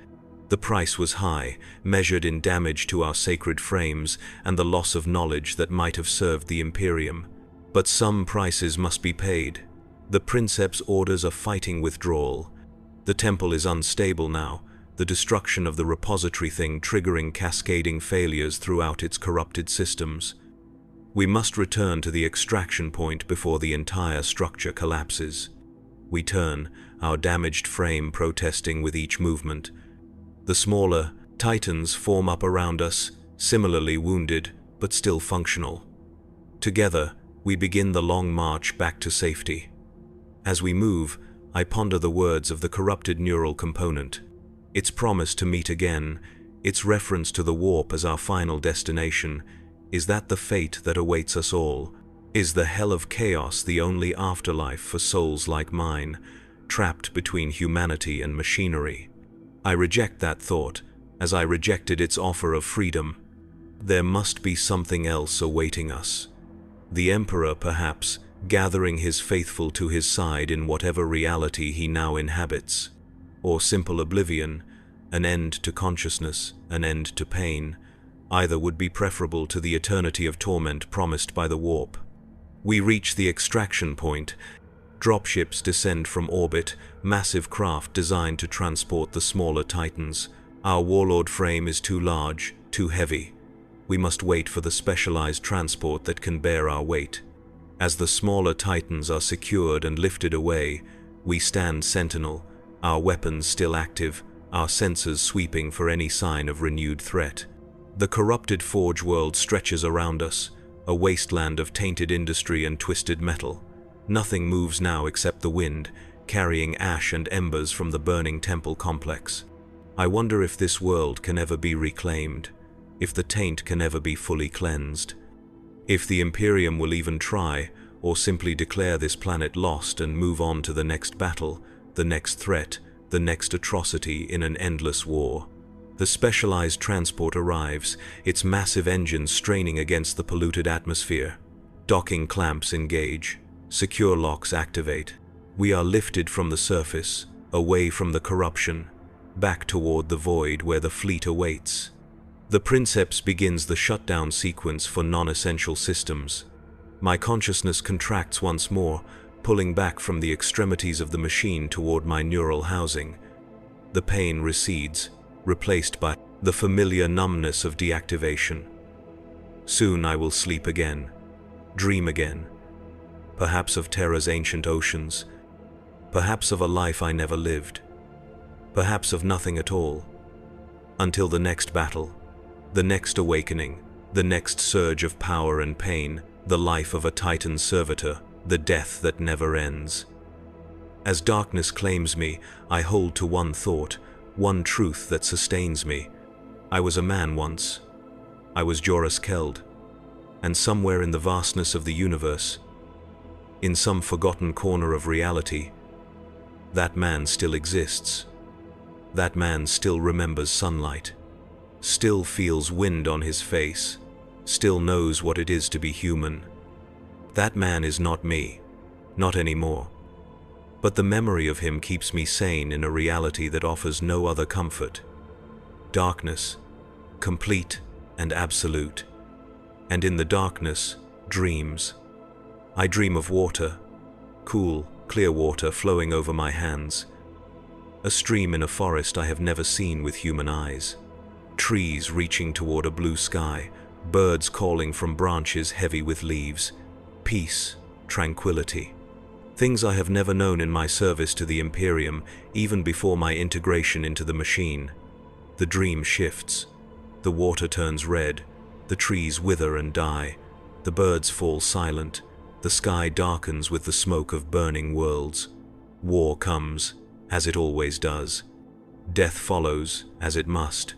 The price was high, measured in damage to our sacred frames and the loss of knowledge that might have served the Imperium. But some prices must be paid. The Princeps orders a fighting withdrawal. The temple is unstable now, the destruction of the repository thing triggering cascading failures throughout its corrupted systems. We must return to the extraction point before the entire structure collapses. We turn, our damaged frame protesting with each movement. The smaller titans form up around us, similarly wounded, but still functional. Together, we begin the long march back to safety. As we move, I ponder the words of the corrupted neural component. Its promise to meet again, its reference to the warp as our final destination. Is that the fate that awaits us all? Is the hell of chaos the only afterlife for souls like mine, trapped between humanity and machinery? I reject that thought, as I rejected its offer of freedom. There must be something else awaiting us. The Emperor, perhaps, gathering his faithful to his side in whatever reality he now inhabits. Or simple oblivion, an end to consciousness, an end to pain. Either would be preferable to the eternity of torment promised by the warp. We reach the extraction point. Dropships descend from orbit, massive craft designed to transport the smaller titans. Our warlord frame is too large, too heavy. We must wait for the specialized transport that can bear our weight. As the smaller titans are secured and lifted away, we stand sentinel, our weapons still active, our sensors sweeping for any sign of renewed threat. The corrupted Forge world stretches around us, a wasteland of tainted industry and twisted metal. Nothing moves now except the wind, carrying ash and embers from the burning temple complex. I wonder if this world can ever be reclaimed, if the taint can ever be fully cleansed. If the Imperium will even try, or simply declare this planet lost and move on to the next battle, the next threat, the next atrocity in an endless war. The specialized transport arrives, its massive engines straining against the polluted atmosphere. Docking clamps engage, secure locks activate. We are lifted from the surface, away from the corruption, back toward the void where the fleet awaits. The Princeps begins the shutdown sequence for non-essential systems. My consciousness contracts once more, pulling back from the extremities of the machine toward my neural housing. The pain recedes, replaced by the familiar numbness of deactivation. Soon I will sleep again, dream again, perhaps of Terra's ancient oceans, perhaps of a life I never lived, perhaps of nothing at all, until the next battle, the next awakening, the next surge of power and pain, the life of a Titan Servitor, the death that never ends. As darkness claims me, I hold to one thought, one truth that sustains me. I was a man once. I was Joras Keld. And somewhere in the vastness of the universe, in some forgotten corner of reality, that man still exists. That man still remembers sunlight, still feels wind on his face, still knows what it is to be human. That man is not me, not anymore. But the memory of him keeps me sane in a reality that offers no other comfort. Darkness, complete and absolute. And in the darkness, dreams. I dream of water, cool, clear water flowing over my hands. A stream in a forest I have never seen with human eyes. Trees reaching toward a blue sky, birds calling from branches heavy with leaves. Peace, tranquility. Things I have never known in my service to the Imperium, even before my integration into the machine. The dream shifts. The water turns red. The trees wither and die. The birds fall silent. The sky darkens with the smoke of burning worlds. War comes, as it always does. Death follows, as it must.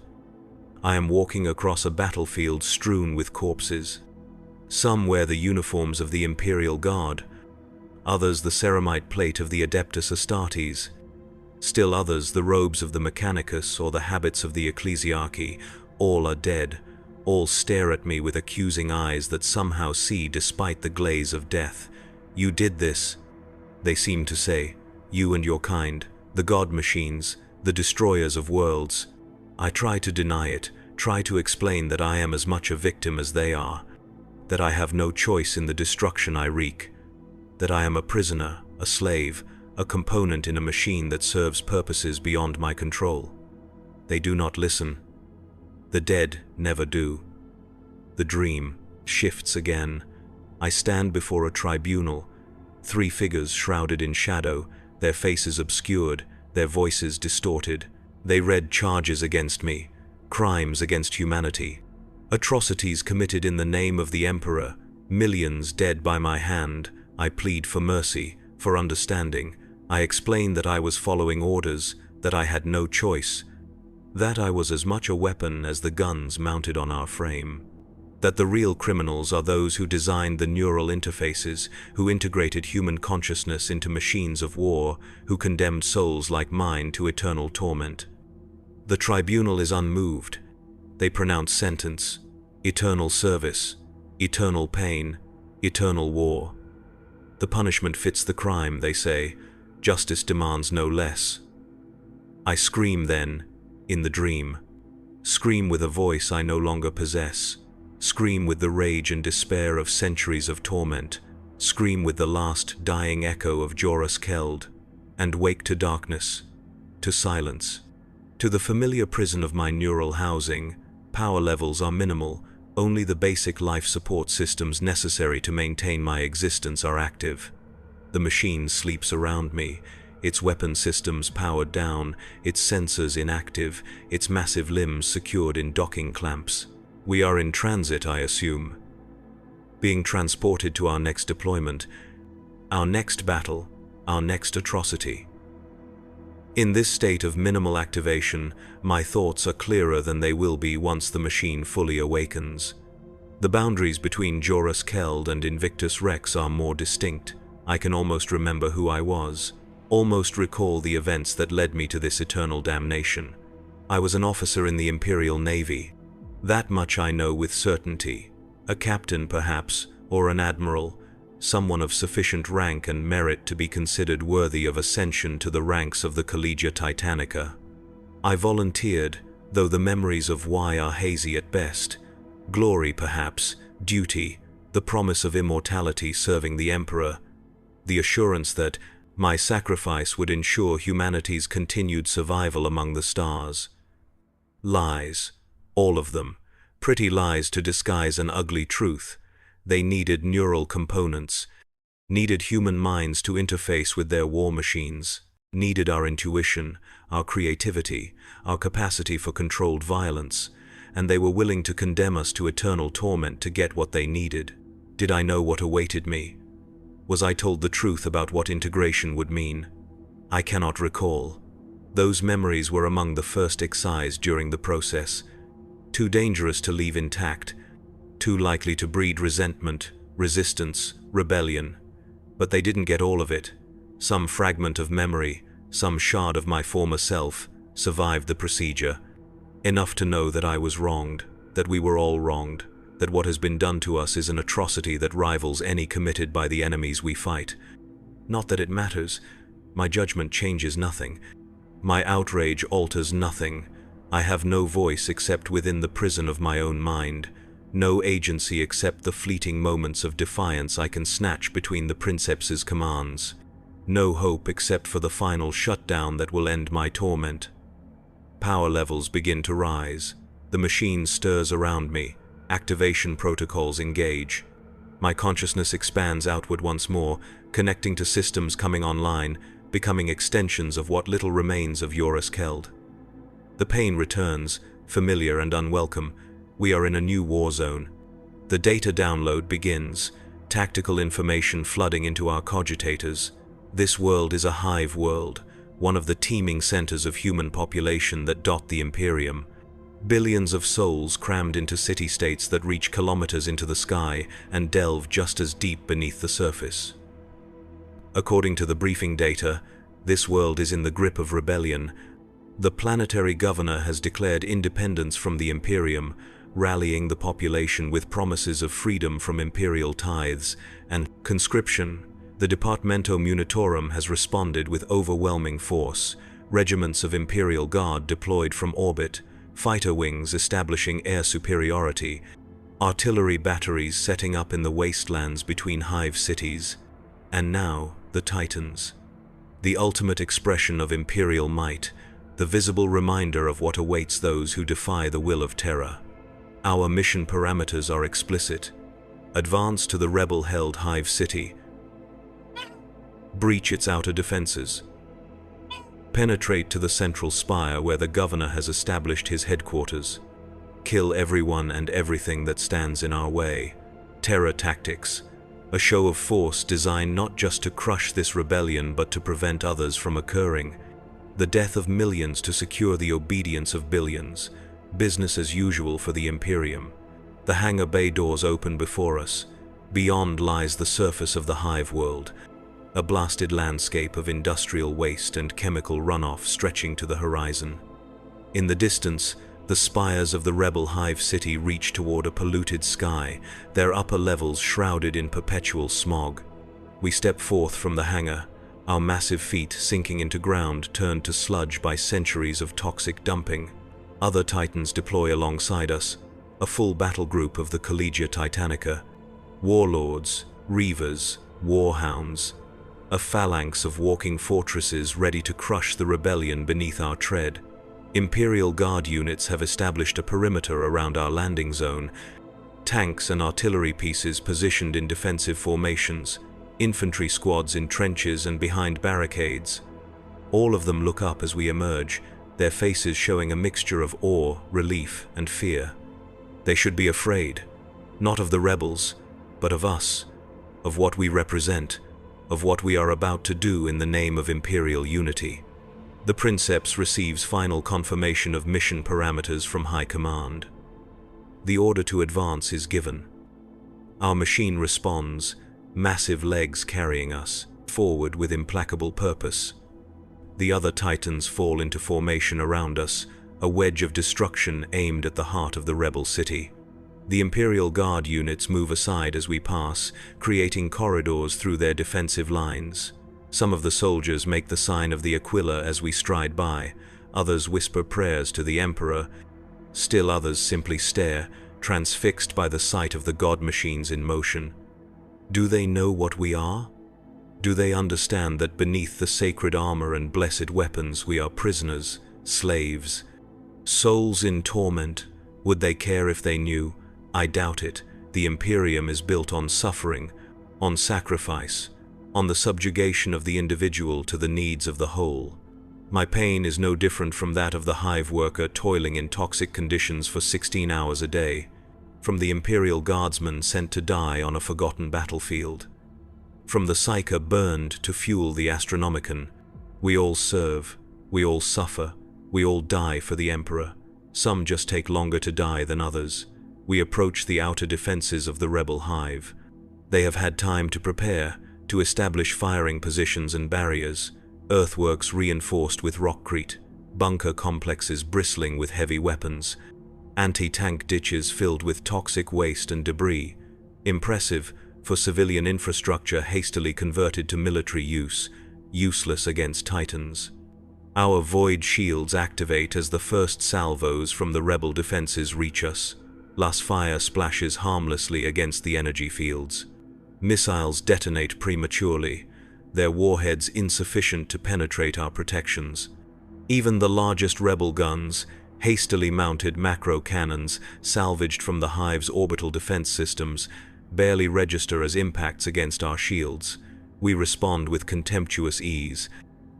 I am walking across a battlefield strewn with corpses. Some wear the uniforms of the Imperial Guard, others the ceramite plate of the Adeptus Astartes, still others the robes of the Mechanicus or the habits of the Ecclesiarchy. All are dead, all stare at me with accusing eyes that somehow see despite the glaze of death. You did this, they seem to say, you and your kind, the god machines, the destroyers of worlds. I try to deny it, try to explain that I am as much a victim as they are, that I have no choice in the destruction I wreak, that I am a prisoner, a slave, a component in a machine that serves purposes beyond my control. They do not listen. The dead never do. The dream shifts again. I stand before a tribunal, 3 figures shrouded in shadow, their faces obscured, their voices distorted. They read charges against me, crimes against humanity, atrocities committed in the name of the Emperor, millions dead by my hand. I plead for mercy, for understanding. I explain that I was following orders, that I had no choice, that I was as much a weapon as the guns mounted on our frame, that the real criminals are those who designed the neural interfaces, who integrated human consciousness into machines of war, who condemned souls like mine to eternal torment. The tribunal is unmoved. They pronounce sentence, eternal service, eternal pain, eternal war. The punishment fits the crime, they say. Justice demands no less. I scream then, in the dream. Scream with a voice I no longer possess. Scream with the rage and despair of centuries of torment. Scream with the last dying echo of Joras Keld. And wake to darkness, to silence. To the familiar prison of my neural housing, power levels are minimal. Only the basic life support systems necessary to maintain my existence are active. The machine sleeps around me, its weapon systems powered down, its sensors inactive, its massive limbs secured in docking clamps. We are in transit, I assume, being transported to our next deployment, our next battle, our next atrocity. In this state of minimal activation, my thoughts are clearer than they will be once the machine fully awakens. The boundaries between Joras Keld and Invictus Rex are more distinct. I can almost remember who I was, almost recall the events that led me to this eternal damnation. I was an officer in the Imperial Navy. That much I know with certainty. A captain, perhaps, or an admiral, someone of sufficient rank and merit to be considered worthy of ascension to the ranks of the Collegia Titanica. I volunteered, though the memories of why are hazy at best. Glory, perhaps, duty, the promise of immortality serving the Emperor. the assurance that my sacrifice would ensure humanity's continued survival among the stars. Lies. All of them. Pretty lies to disguise an ugly truth. They needed neural components, needed human minds to interface with their war machines, needed our intuition, our creativity, our capacity for controlled violence, and they were willing to condemn us to eternal torment to get what they needed. Did I know what awaited me? Was I told the truth about what integration would mean? I cannot recall. Those memories were among the first excised during the process. Too dangerous to leave intact, too likely to breed resentment, resistance, rebellion. But they didn't get all of it. Some fragment of memory, some shard of my former self, survived the procedure. Enough to know that I was wronged, that we were all wronged, that what has been done to us is an atrocity that rivals any committed by the enemies we fight. Not that it matters. My judgment changes nothing. My outrage alters nothing. I have no voice except within the prison of my own mind, no agency except the fleeting moments of defiance I can snatch between the Princeps's commands, no hope except for the final shutdown that will end my torment. Power levels begin to rise. The machine stirs around me. Activation protocols engage. My consciousness expands outward once more, connecting to systems coming online, becoming extensions of what little remains of Eurus Keld. The pain returns, familiar and unwelcome. We are in a new war zone. The data download begins, tactical information flooding into our cogitators. This world is a hive world, one of the teeming centers of human population that dot the Imperium. Billions of souls crammed into city-states that reach kilometers into the sky and delve just as deep beneath the surface. According to the briefing data, this world is in the grip of rebellion. The planetary governor has declared independence from the Imperium, rallying the population with promises of freedom from imperial tithes and conscription. The Departamento Munitorum has responded with overwhelming force, regiments of Imperial Guard deployed from orbit, fighter wings establishing air superiority, artillery batteries setting up in the wastelands between hive cities, and now the Titans. The ultimate expression of Imperial might, the visible reminder of what awaits those who defy the will of terror. Our mission parameters are explicit. Advance to the rebel-held hive city. Breach its outer defenses. Penetrate to the central spire where the governor has established his headquarters. Kill everyone and everything that stands in our way. Terror tactics. A show of force designed not just to crush this rebellion but to prevent others from occurring. The death of millions to secure the obedience of billions. Business as usual for the Imperium. The hangar bay doors open before us. Beyond lies the surface of the hive world, a blasted landscape of industrial waste and chemical runoff stretching to the horizon. In the distance, the spires of the rebel hive city reach toward a polluted sky, their upper levels shrouded in perpetual smog. We step forth from the hangar, our massive feet sinking into ground turned to sludge by centuries of toxic dumping. Other Titans deploy alongside us, a full battle group of the Collegia Titanica. Warlords, reavers, warhounds, a phalanx of walking fortresses ready to crush the rebellion beneath our tread. Imperial Guard units have established a perimeter around our landing zone, tanks and artillery pieces positioned in defensive formations, infantry squads in trenches and behind barricades. All of them look up as we emerge, their faces showing a mixture of awe, relief, and fear. They should be afraid, not of the rebels, but of us, of what we represent, of what we are about to do in the name of Imperial unity. The Princeps receives final confirmation of mission parameters from High Command. The order to advance is given. Our machine responds, massive legs carrying us forward with implacable purpose. The other Titans fall into formation around us, a wedge of destruction aimed at the heart of the rebel city. The Imperial Guard units move aside as we pass, creating corridors through their defensive lines. Some of the soldiers make the sign of the Aquila as we stride by, others whisper prayers to the Emperor, still others simply stare, transfixed by the sight of the god machines in motion. Do they know what we are? Do they understand that beneath the sacred armor and blessed weapons we are prisoners, slaves, souls in torment? Would they care if they knew? I doubt it. The Imperium is built on suffering, on sacrifice, on the subjugation of the individual to the needs of the whole. My pain is no different from that of the hive worker toiling in toxic conditions for 16 hours a day, from the Imperial guardsman sent to die on a forgotten battlefield, from the psyker burned to fuel the Astronomicon. We all serve, we all suffer, we all die for the Emperor. Some just take longer to die than others. We approach the outer defenses of the rebel hive. They have had time to prepare, to establish firing positions and barriers, earthworks reinforced with rockcrete, bunker complexes bristling with heavy weapons, anti-tank ditches filled with toxic waste and debris. Impressive for civilian infrastructure hastily converted to military use, useless against Titans. Our void shields activate as the first salvos from the rebel defenses reach us. Las fire splashes harmlessly against the energy fields. Missiles detonate prematurely, their warheads insufficient to penetrate our protections. Even the largest rebel guns, hastily mounted macro cannons salvaged from the hive's orbital defense systems, barely register as impacts against our shields. We respond with contemptuous ease.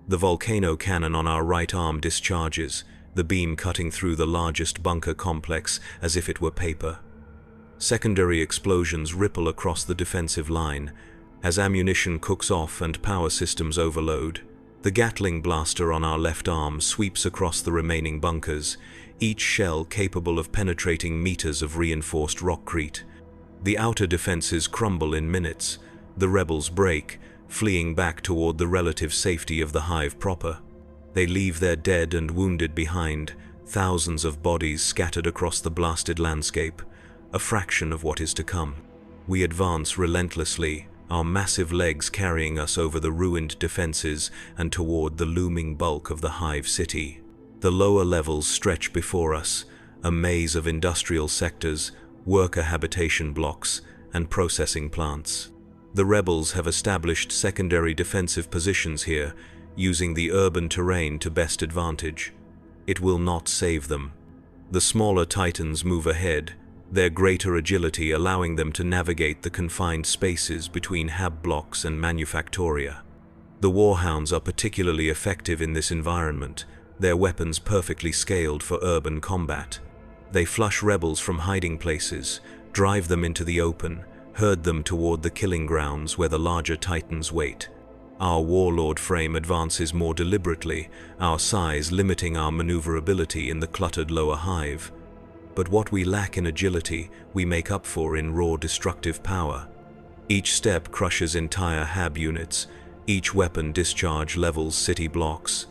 The volcano cannon on our right arm discharges, the beam cutting through the largest bunker complex as if it were paper. Secondary explosions ripple across the defensive line. As ammunition cooks off and power systems overload, the Gatling blaster on our left arm sweeps across the remaining bunkers, each shell capable of penetrating meters of reinforced rockcrete. The outer defenses crumble in minutes. The rebels break, fleeing back toward the relative safety of the hive proper. They leave their dead and wounded behind, thousands of bodies scattered across the blasted landscape, a fraction of what is to come. We advance relentlessly, our massive legs carrying us over the ruined defenses and toward the looming bulk of the hive city. The lower levels stretch before us, a maze of industrial sectors, worker habitation blocks, and processing plants. The rebels have established secondary defensive positions here, using the urban terrain to best advantage. It will not save them. The smaller Titans move ahead, their greater agility allowing them to navigate the confined spaces between hab blocks and manufactoria. The Warhounds are particularly effective in this environment, their weapons perfectly scaled for urban combat. They flush rebels from hiding places, drive them into the open, herd them toward the killing grounds where the larger Titans wait. Our warlord frame advances more deliberately, our size limiting our maneuverability in the cluttered lower hive. But what we lack in agility, we make up for in raw destructive power. Each step crushes entire hab units, each weapon discharge levels city blocks.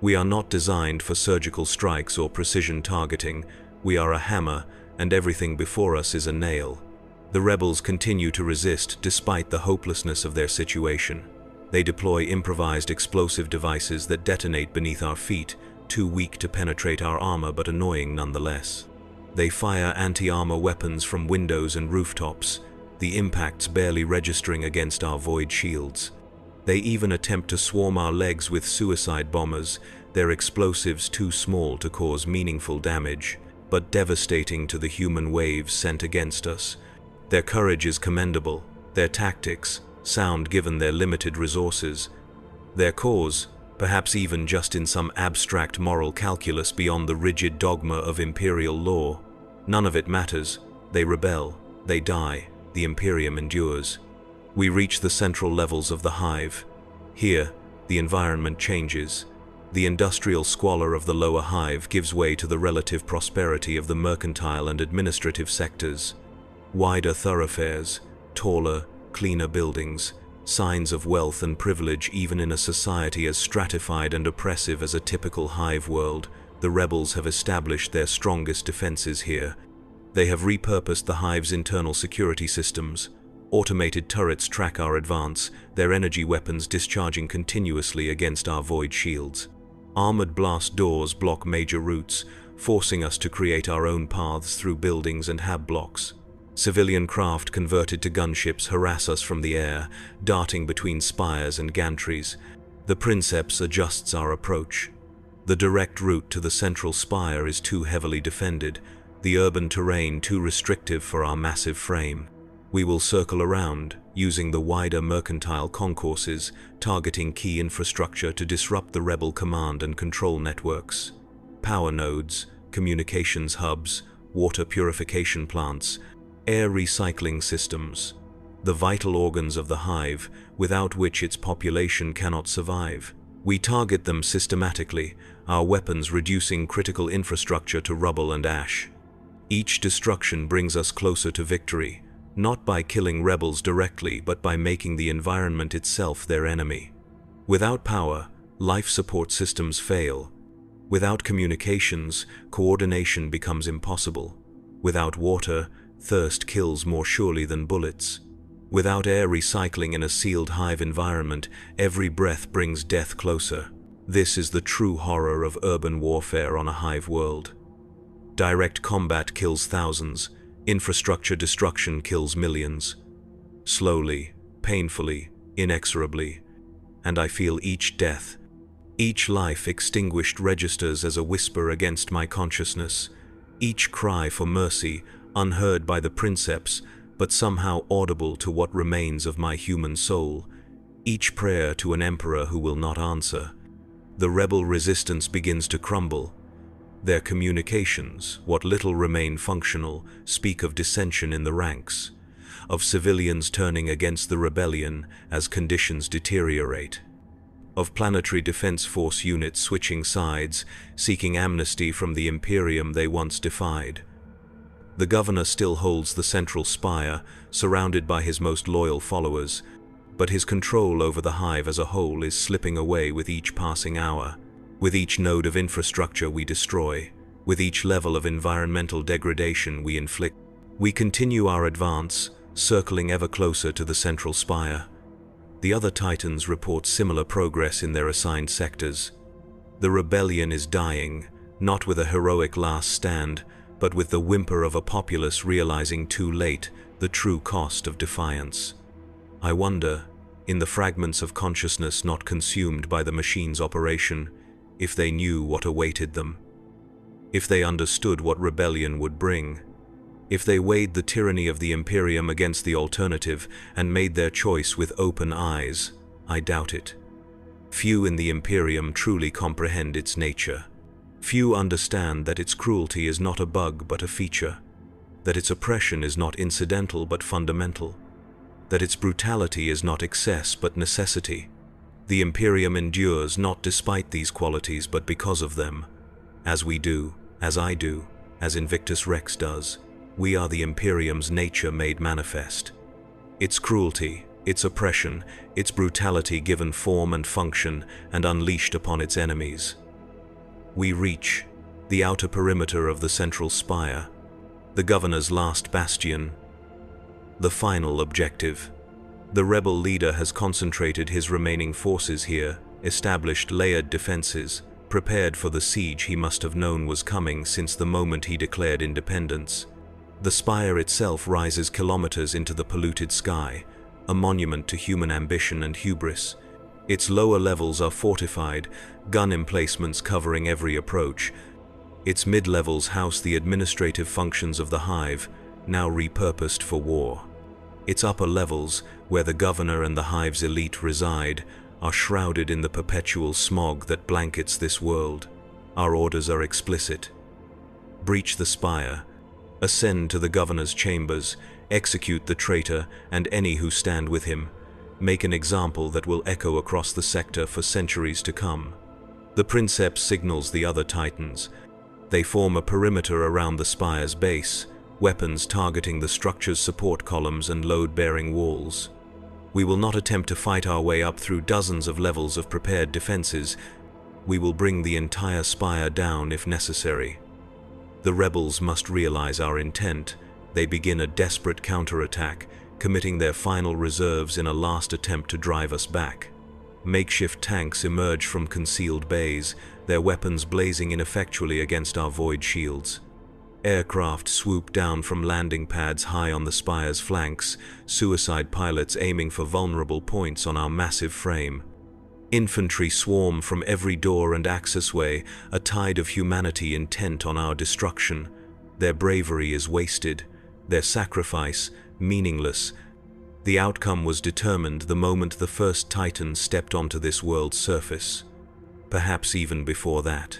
We are not designed for surgical strikes or precision targeting. We are a hammer, and everything before us is a nail. The rebels continue to resist despite the hopelessness of their situation. They deploy improvised explosive devices that detonate beneath our feet, too weak to penetrate our armor but annoying nonetheless. They fire anti-armor weapons from windows and rooftops, the impacts barely registering against our void shields. They even attempt to swarm our legs with suicide bombers, their explosives too small to cause meaningful damage, but devastating to the human waves sent against us. Their courage is commendable, their tactics sound given their limited resources. Their cause, perhaps even just in some abstract moral calculus beyond the rigid dogma of imperial law. None of it matters. They rebel, they die, the Imperium endures. We reach the central levels of the hive. Here, the environment changes. The industrial squalor of the lower hive gives way to the relative prosperity of the mercantile and administrative sectors. Wider thoroughfares, taller, cleaner buildings, signs of wealth and privilege even in a society as stratified and oppressive as a typical hive world. The rebels have established their strongest defenses here. They have repurposed the hive's internal security systems. Automated turrets track our advance, their energy weapons discharging continuously against our void shields. Armored blast doors block major routes, forcing us to create our own paths through buildings and hab blocks. Civilian craft converted to gunships harass us from the air, darting between spires and gantries. The Princeps adjusts our approach. The direct route to the central spire is too heavily defended, the urban terrain too restrictive for our massive frame. We will circle around, using the wider mercantile concourses, targeting key infrastructure to disrupt the rebel command and control networks. Power nodes, communications hubs, water purification plants, air recycling systems, the vital organs of the hive, without which its population cannot survive. We target them systematically, our weapons reducing critical infrastructure to rubble and ash. Each destruction brings us closer to victory, not by killing rebels directly, but by making the environment itself their enemy. Without power, life support systems fail. Without communications, coordination becomes impossible. Without water, thirst kills more surely than bullets. Without air recycling in a sealed hive environment, every breath brings death closer. This is the true horror of urban warfare on a hive world. Direct combat kills thousands, infrastructure destruction kills millions. Slowly, painfully, inexorably. And I feel each death, each life extinguished registers as a whisper against my consciousness. Each cry for mercy, unheard by the Princeps, but somehow audible to what remains of my human soul. Each prayer to an emperor who will not answer. The rebel resistance begins to crumble. Their communications, what little remain functional, speak of dissension in the ranks, of civilians turning against the rebellion as conditions deteriorate, of planetary defense force units switching sides, seeking amnesty from the Imperium they once defied. The governor still holds the central spire, surrounded by his most loyal followers, but his control over the hive as a whole is slipping away with each passing hour. With each node of infrastructure we destroy, with each level of environmental degradation we inflict, we continue our advance, circling ever closer to the central spire. The other Titans report similar progress in their assigned sectors. The rebellion is dying, not with a heroic last stand, but with the whimper of a populace realizing too late the true cost of defiance. I wonder, in the fragments of consciousness not consumed by the machine's operation, if they knew what awaited them, if they understood what rebellion would bring, if they weighed the tyranny of the Imperium against the alternative and made their choice with open eyes. I doubt it. Few in the Imperium truly comprehend its nature. Few understand that its cruelty is not a bug but a feature, that its oppression is not incidental but fundamental, that its brutality is not excess but necessity. The Imperium endures not despite these qualities but because of them. As we do, as I do, as Invictus Rex does, we are the Imperium's nature made manifest. Its cruelty, its oppression, its brutality given form and function and unleashed upon its enemies. We reach the outer perimeter of the central spire, the governor's last bastion, the final objective. The rebel leader has concentrated his remaining forces here, established layered defenses, prepared for the siege he must have known was coming since the moment he declared independence. The spire itself rises kilometers into the polluted sky, a monument to human ambition and hubris. Its lower levels are fortified, gun emplacements covering every approach. Its mid-levels house the administrative functions of the hive, now repurposed for war. Its upper levels, where the governor and the hive's elite reside, are shrouded in the perpetual smog that blankets this world. Our orders are explicit. Breach the spire, ascend to the governor's chambers, execute the traitor and any who stand with him. Make an example that will echo across the sector for centuries to come. The Princeps signals the other Titans. They form a perimeter around the spire's base, weapons targeting the structure's support columns and load-bearing walls. We will not attempt to fight our way up through dozens of levels of prepared defenses. We will bring the entire spire down if necessary. The rebels must realize our intent. They begin a desperate counterattack, committing their final reserves in a last attempt to drive us back. Makeshift tanks emerge from concealed bays, their weapons blazing ineffectually against our void shields. Aircraft swoop down from landing pads high on the spire's flanks, suicide pilots aiming for vulnerable points on our massive frame. Infantry swarm from every door and accessway, a tide of humanity intent on our destruction. Their bravery is wasted, their sacrifice meaningless. The outcome was determined the moment the first Titan stepped onto this world's surface. Perhaps even before that.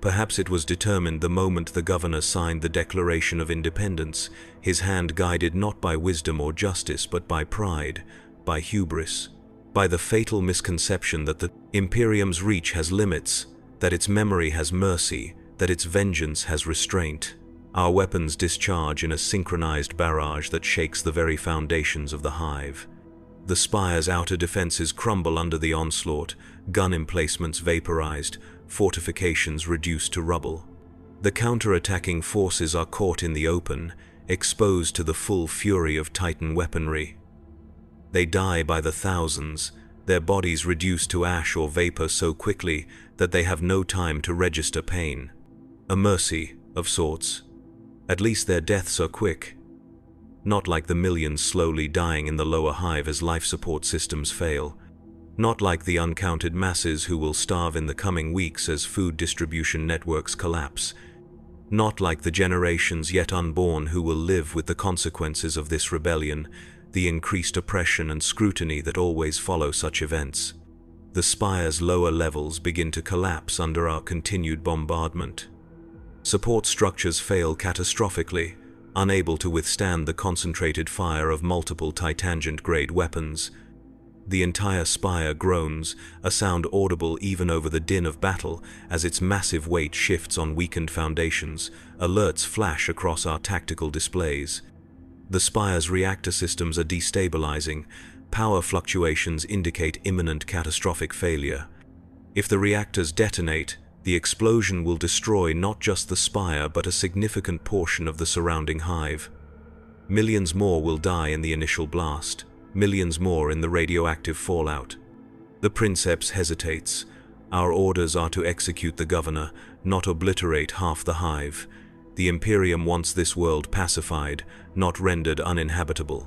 Perhaps it was determined the moment the governor signed the Declaration of Independence, his hand guided not by wisdom or justice but by pride, by hubris, by the fatal misconception that the Imperium's reach has limits, that its memory has mercy, that its vengeance has restraint. Our weapons discharge in a synchronized barrage that shakes the very foundations of the hive. The spire's outer defenses crumble under the onslaught, gun emplacements vaporized, fortifications reduced to rubble. The counter-attacking forces are caught in the open, exposed to the full fury of Titan weaponry. They die by the thousands, their bodies reduced to ash or vapor so quickly that they have no time to register pain. A mercy, of sorts. At least their deaths are quick. Not like the millions slowly dying in the lower hive as life support systems fail. Not like the uncounted masses who will starve in the coming weeks as food distribution networks collapse. Not like the generations yet unborn who will live with the consequences of this rebellion, the increased oppression and scrutiny that always follow such events. The spire's lower levels begin to collapse under our continued bombardment. Support structures fail catastrophically, unable to withstand the concentrated fire of multiple Titangent-grade weapons. The entire spire groans, a sound audible even over the din of battle as its massive weight shifts on weakened foundations. Alerts flash across our tactical displays. The spire's reactor systems are destabilizing. Power fluctuations indicate imminent catastrophic failure. If the reactors detonate, the explosion will destroy not just the spire but a significant portion of the surrounding hive. Millions more will die in the initial blast, millions more in the radioactive fallout. The princeps hesitates. Our orders are to execute the governor, not obliterate half the hive. The Imperium wants this world pacified, not rendered uninhabitable.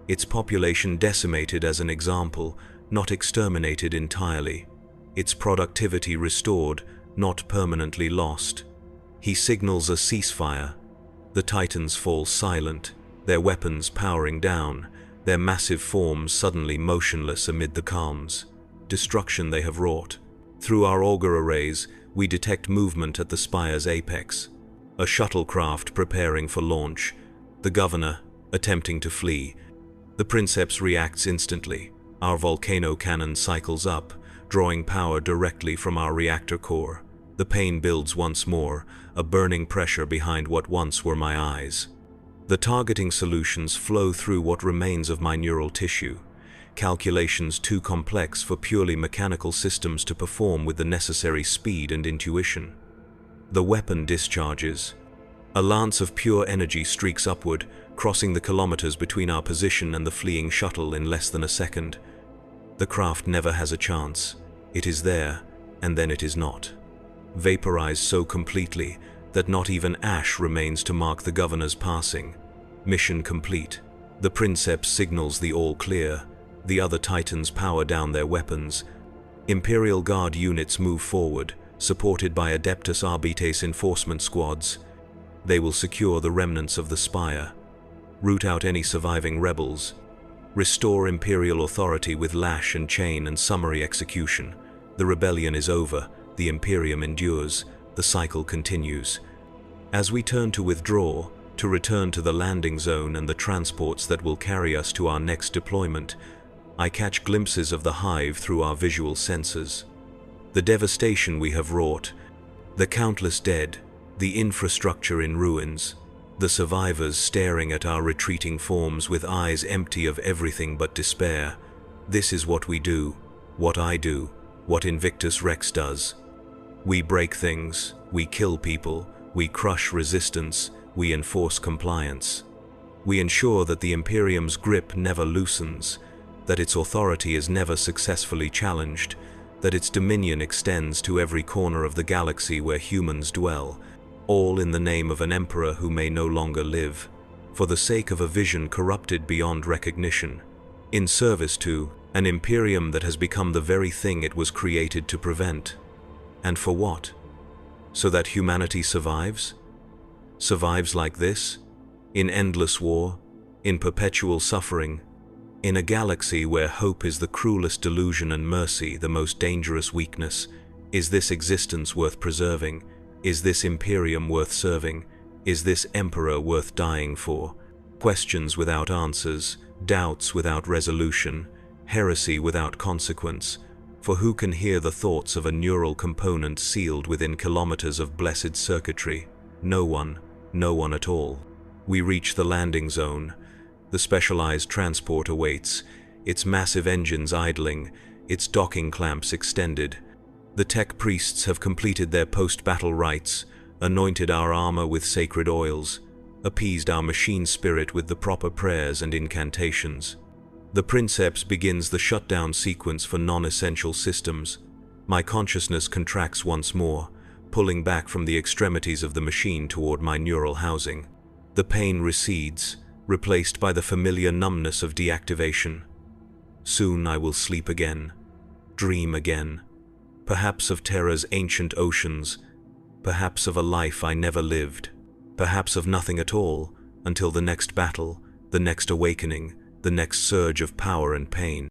Its population decimated as an example, not exterminated entirely. Its productivity restored, not permanently lost. He signals a ceasefire. The Titans fall silent, their weapons powering down, their massive forms suddenly motionless amid the calms. Destruction they have wrought. Through our auger arrays, we detect movement at the spire's apex. A shuttlecraft preparing for launch. The governor, attempting to flee. The princeps reacts instantly. Our volcano cannon cycles up, drawing power directly from our reactor core. The pain builds once more, a burning pressure behind what once were my eyes. The targeting solutions flow through what remains of my neural tissue, calculations too complex for purely mechanical systems to perform with the necessary speed and intuition. The weapon discharges. A lance of pure energy streaks upward, crossing the kilometers between our position and the fleeing shuttle in less than a second. The craft never has a chance. It is there, and then it is not. Vaporized so completely that not even ash remains to mark the governor's passing. Mission complete. The princeps signals the all clear. The other Titans power down their weapons. Imperial Guard units move forward, supported by Adeptus Arbites enforcement squads. They will secure the remnants of the spire, root out any surviving rebels, restore Imperial authority with lash and chain and summary execution. The rebellion is over. The Imperium endures, the cycle continues. As we turn to withdraw, to return to the landing zone and the transports that will carry us to our next deployment, I catch glimpses of the hive through our visual sensors. The devastation we have wrought, the countless dead, the infrastructure in ruins, the survivors staring at our retreating forms with eyes empty of everything but despair. This is what we do, what I do, what Invictus Rex does. We break things, we kill people, we crush resistance, we enforce compliance. We ensure that the Imperium's grip never loosens, that its authority is never successfully challenged, that its dominion extends to every corner of the galaxy where humans dwell. all in the name of an emperor who may no longer live, for the sake of a vision corrupted beyond recognition, in service to an imperium that has become the very thing it was created to prevent. And for what? So that humanity survives? Survives like this? In endless war? In perpetual suffering? In a galaxy where hope is the cruelest delusion and mercy the most dangerous weakness? Is this existence worth preserving? Is this imperium worth serving? Is this emperor worth dying for? Questions without answers, doubts without resolution, heresy without consequence. For who can hear the thoughts of a neural component sealed within kilometers of blessed circuitry? No one, no one at all. We reach the landing zone. The specialized transport awaits, its massive engines idling, its docking clamps extended. The tech priests have completed their post-battle rites, anointed our armor with sacred oils, appeased our machine spirit with the proper prayers and incantations. The princeps begins the shutdown sequence for non-essential systems. My consciousness contracts once more, pulling back from the extremities of the machine toward my neural housing. The pain recedes, replaced by the familiar numbness of deactivation. Soon I will sleep again, dream again, perhaps of Terra's ancient oceans, perhaps of a life I never lived, perhaps of nothing at all until the next battle, the next awakening, the next surge of power and pain.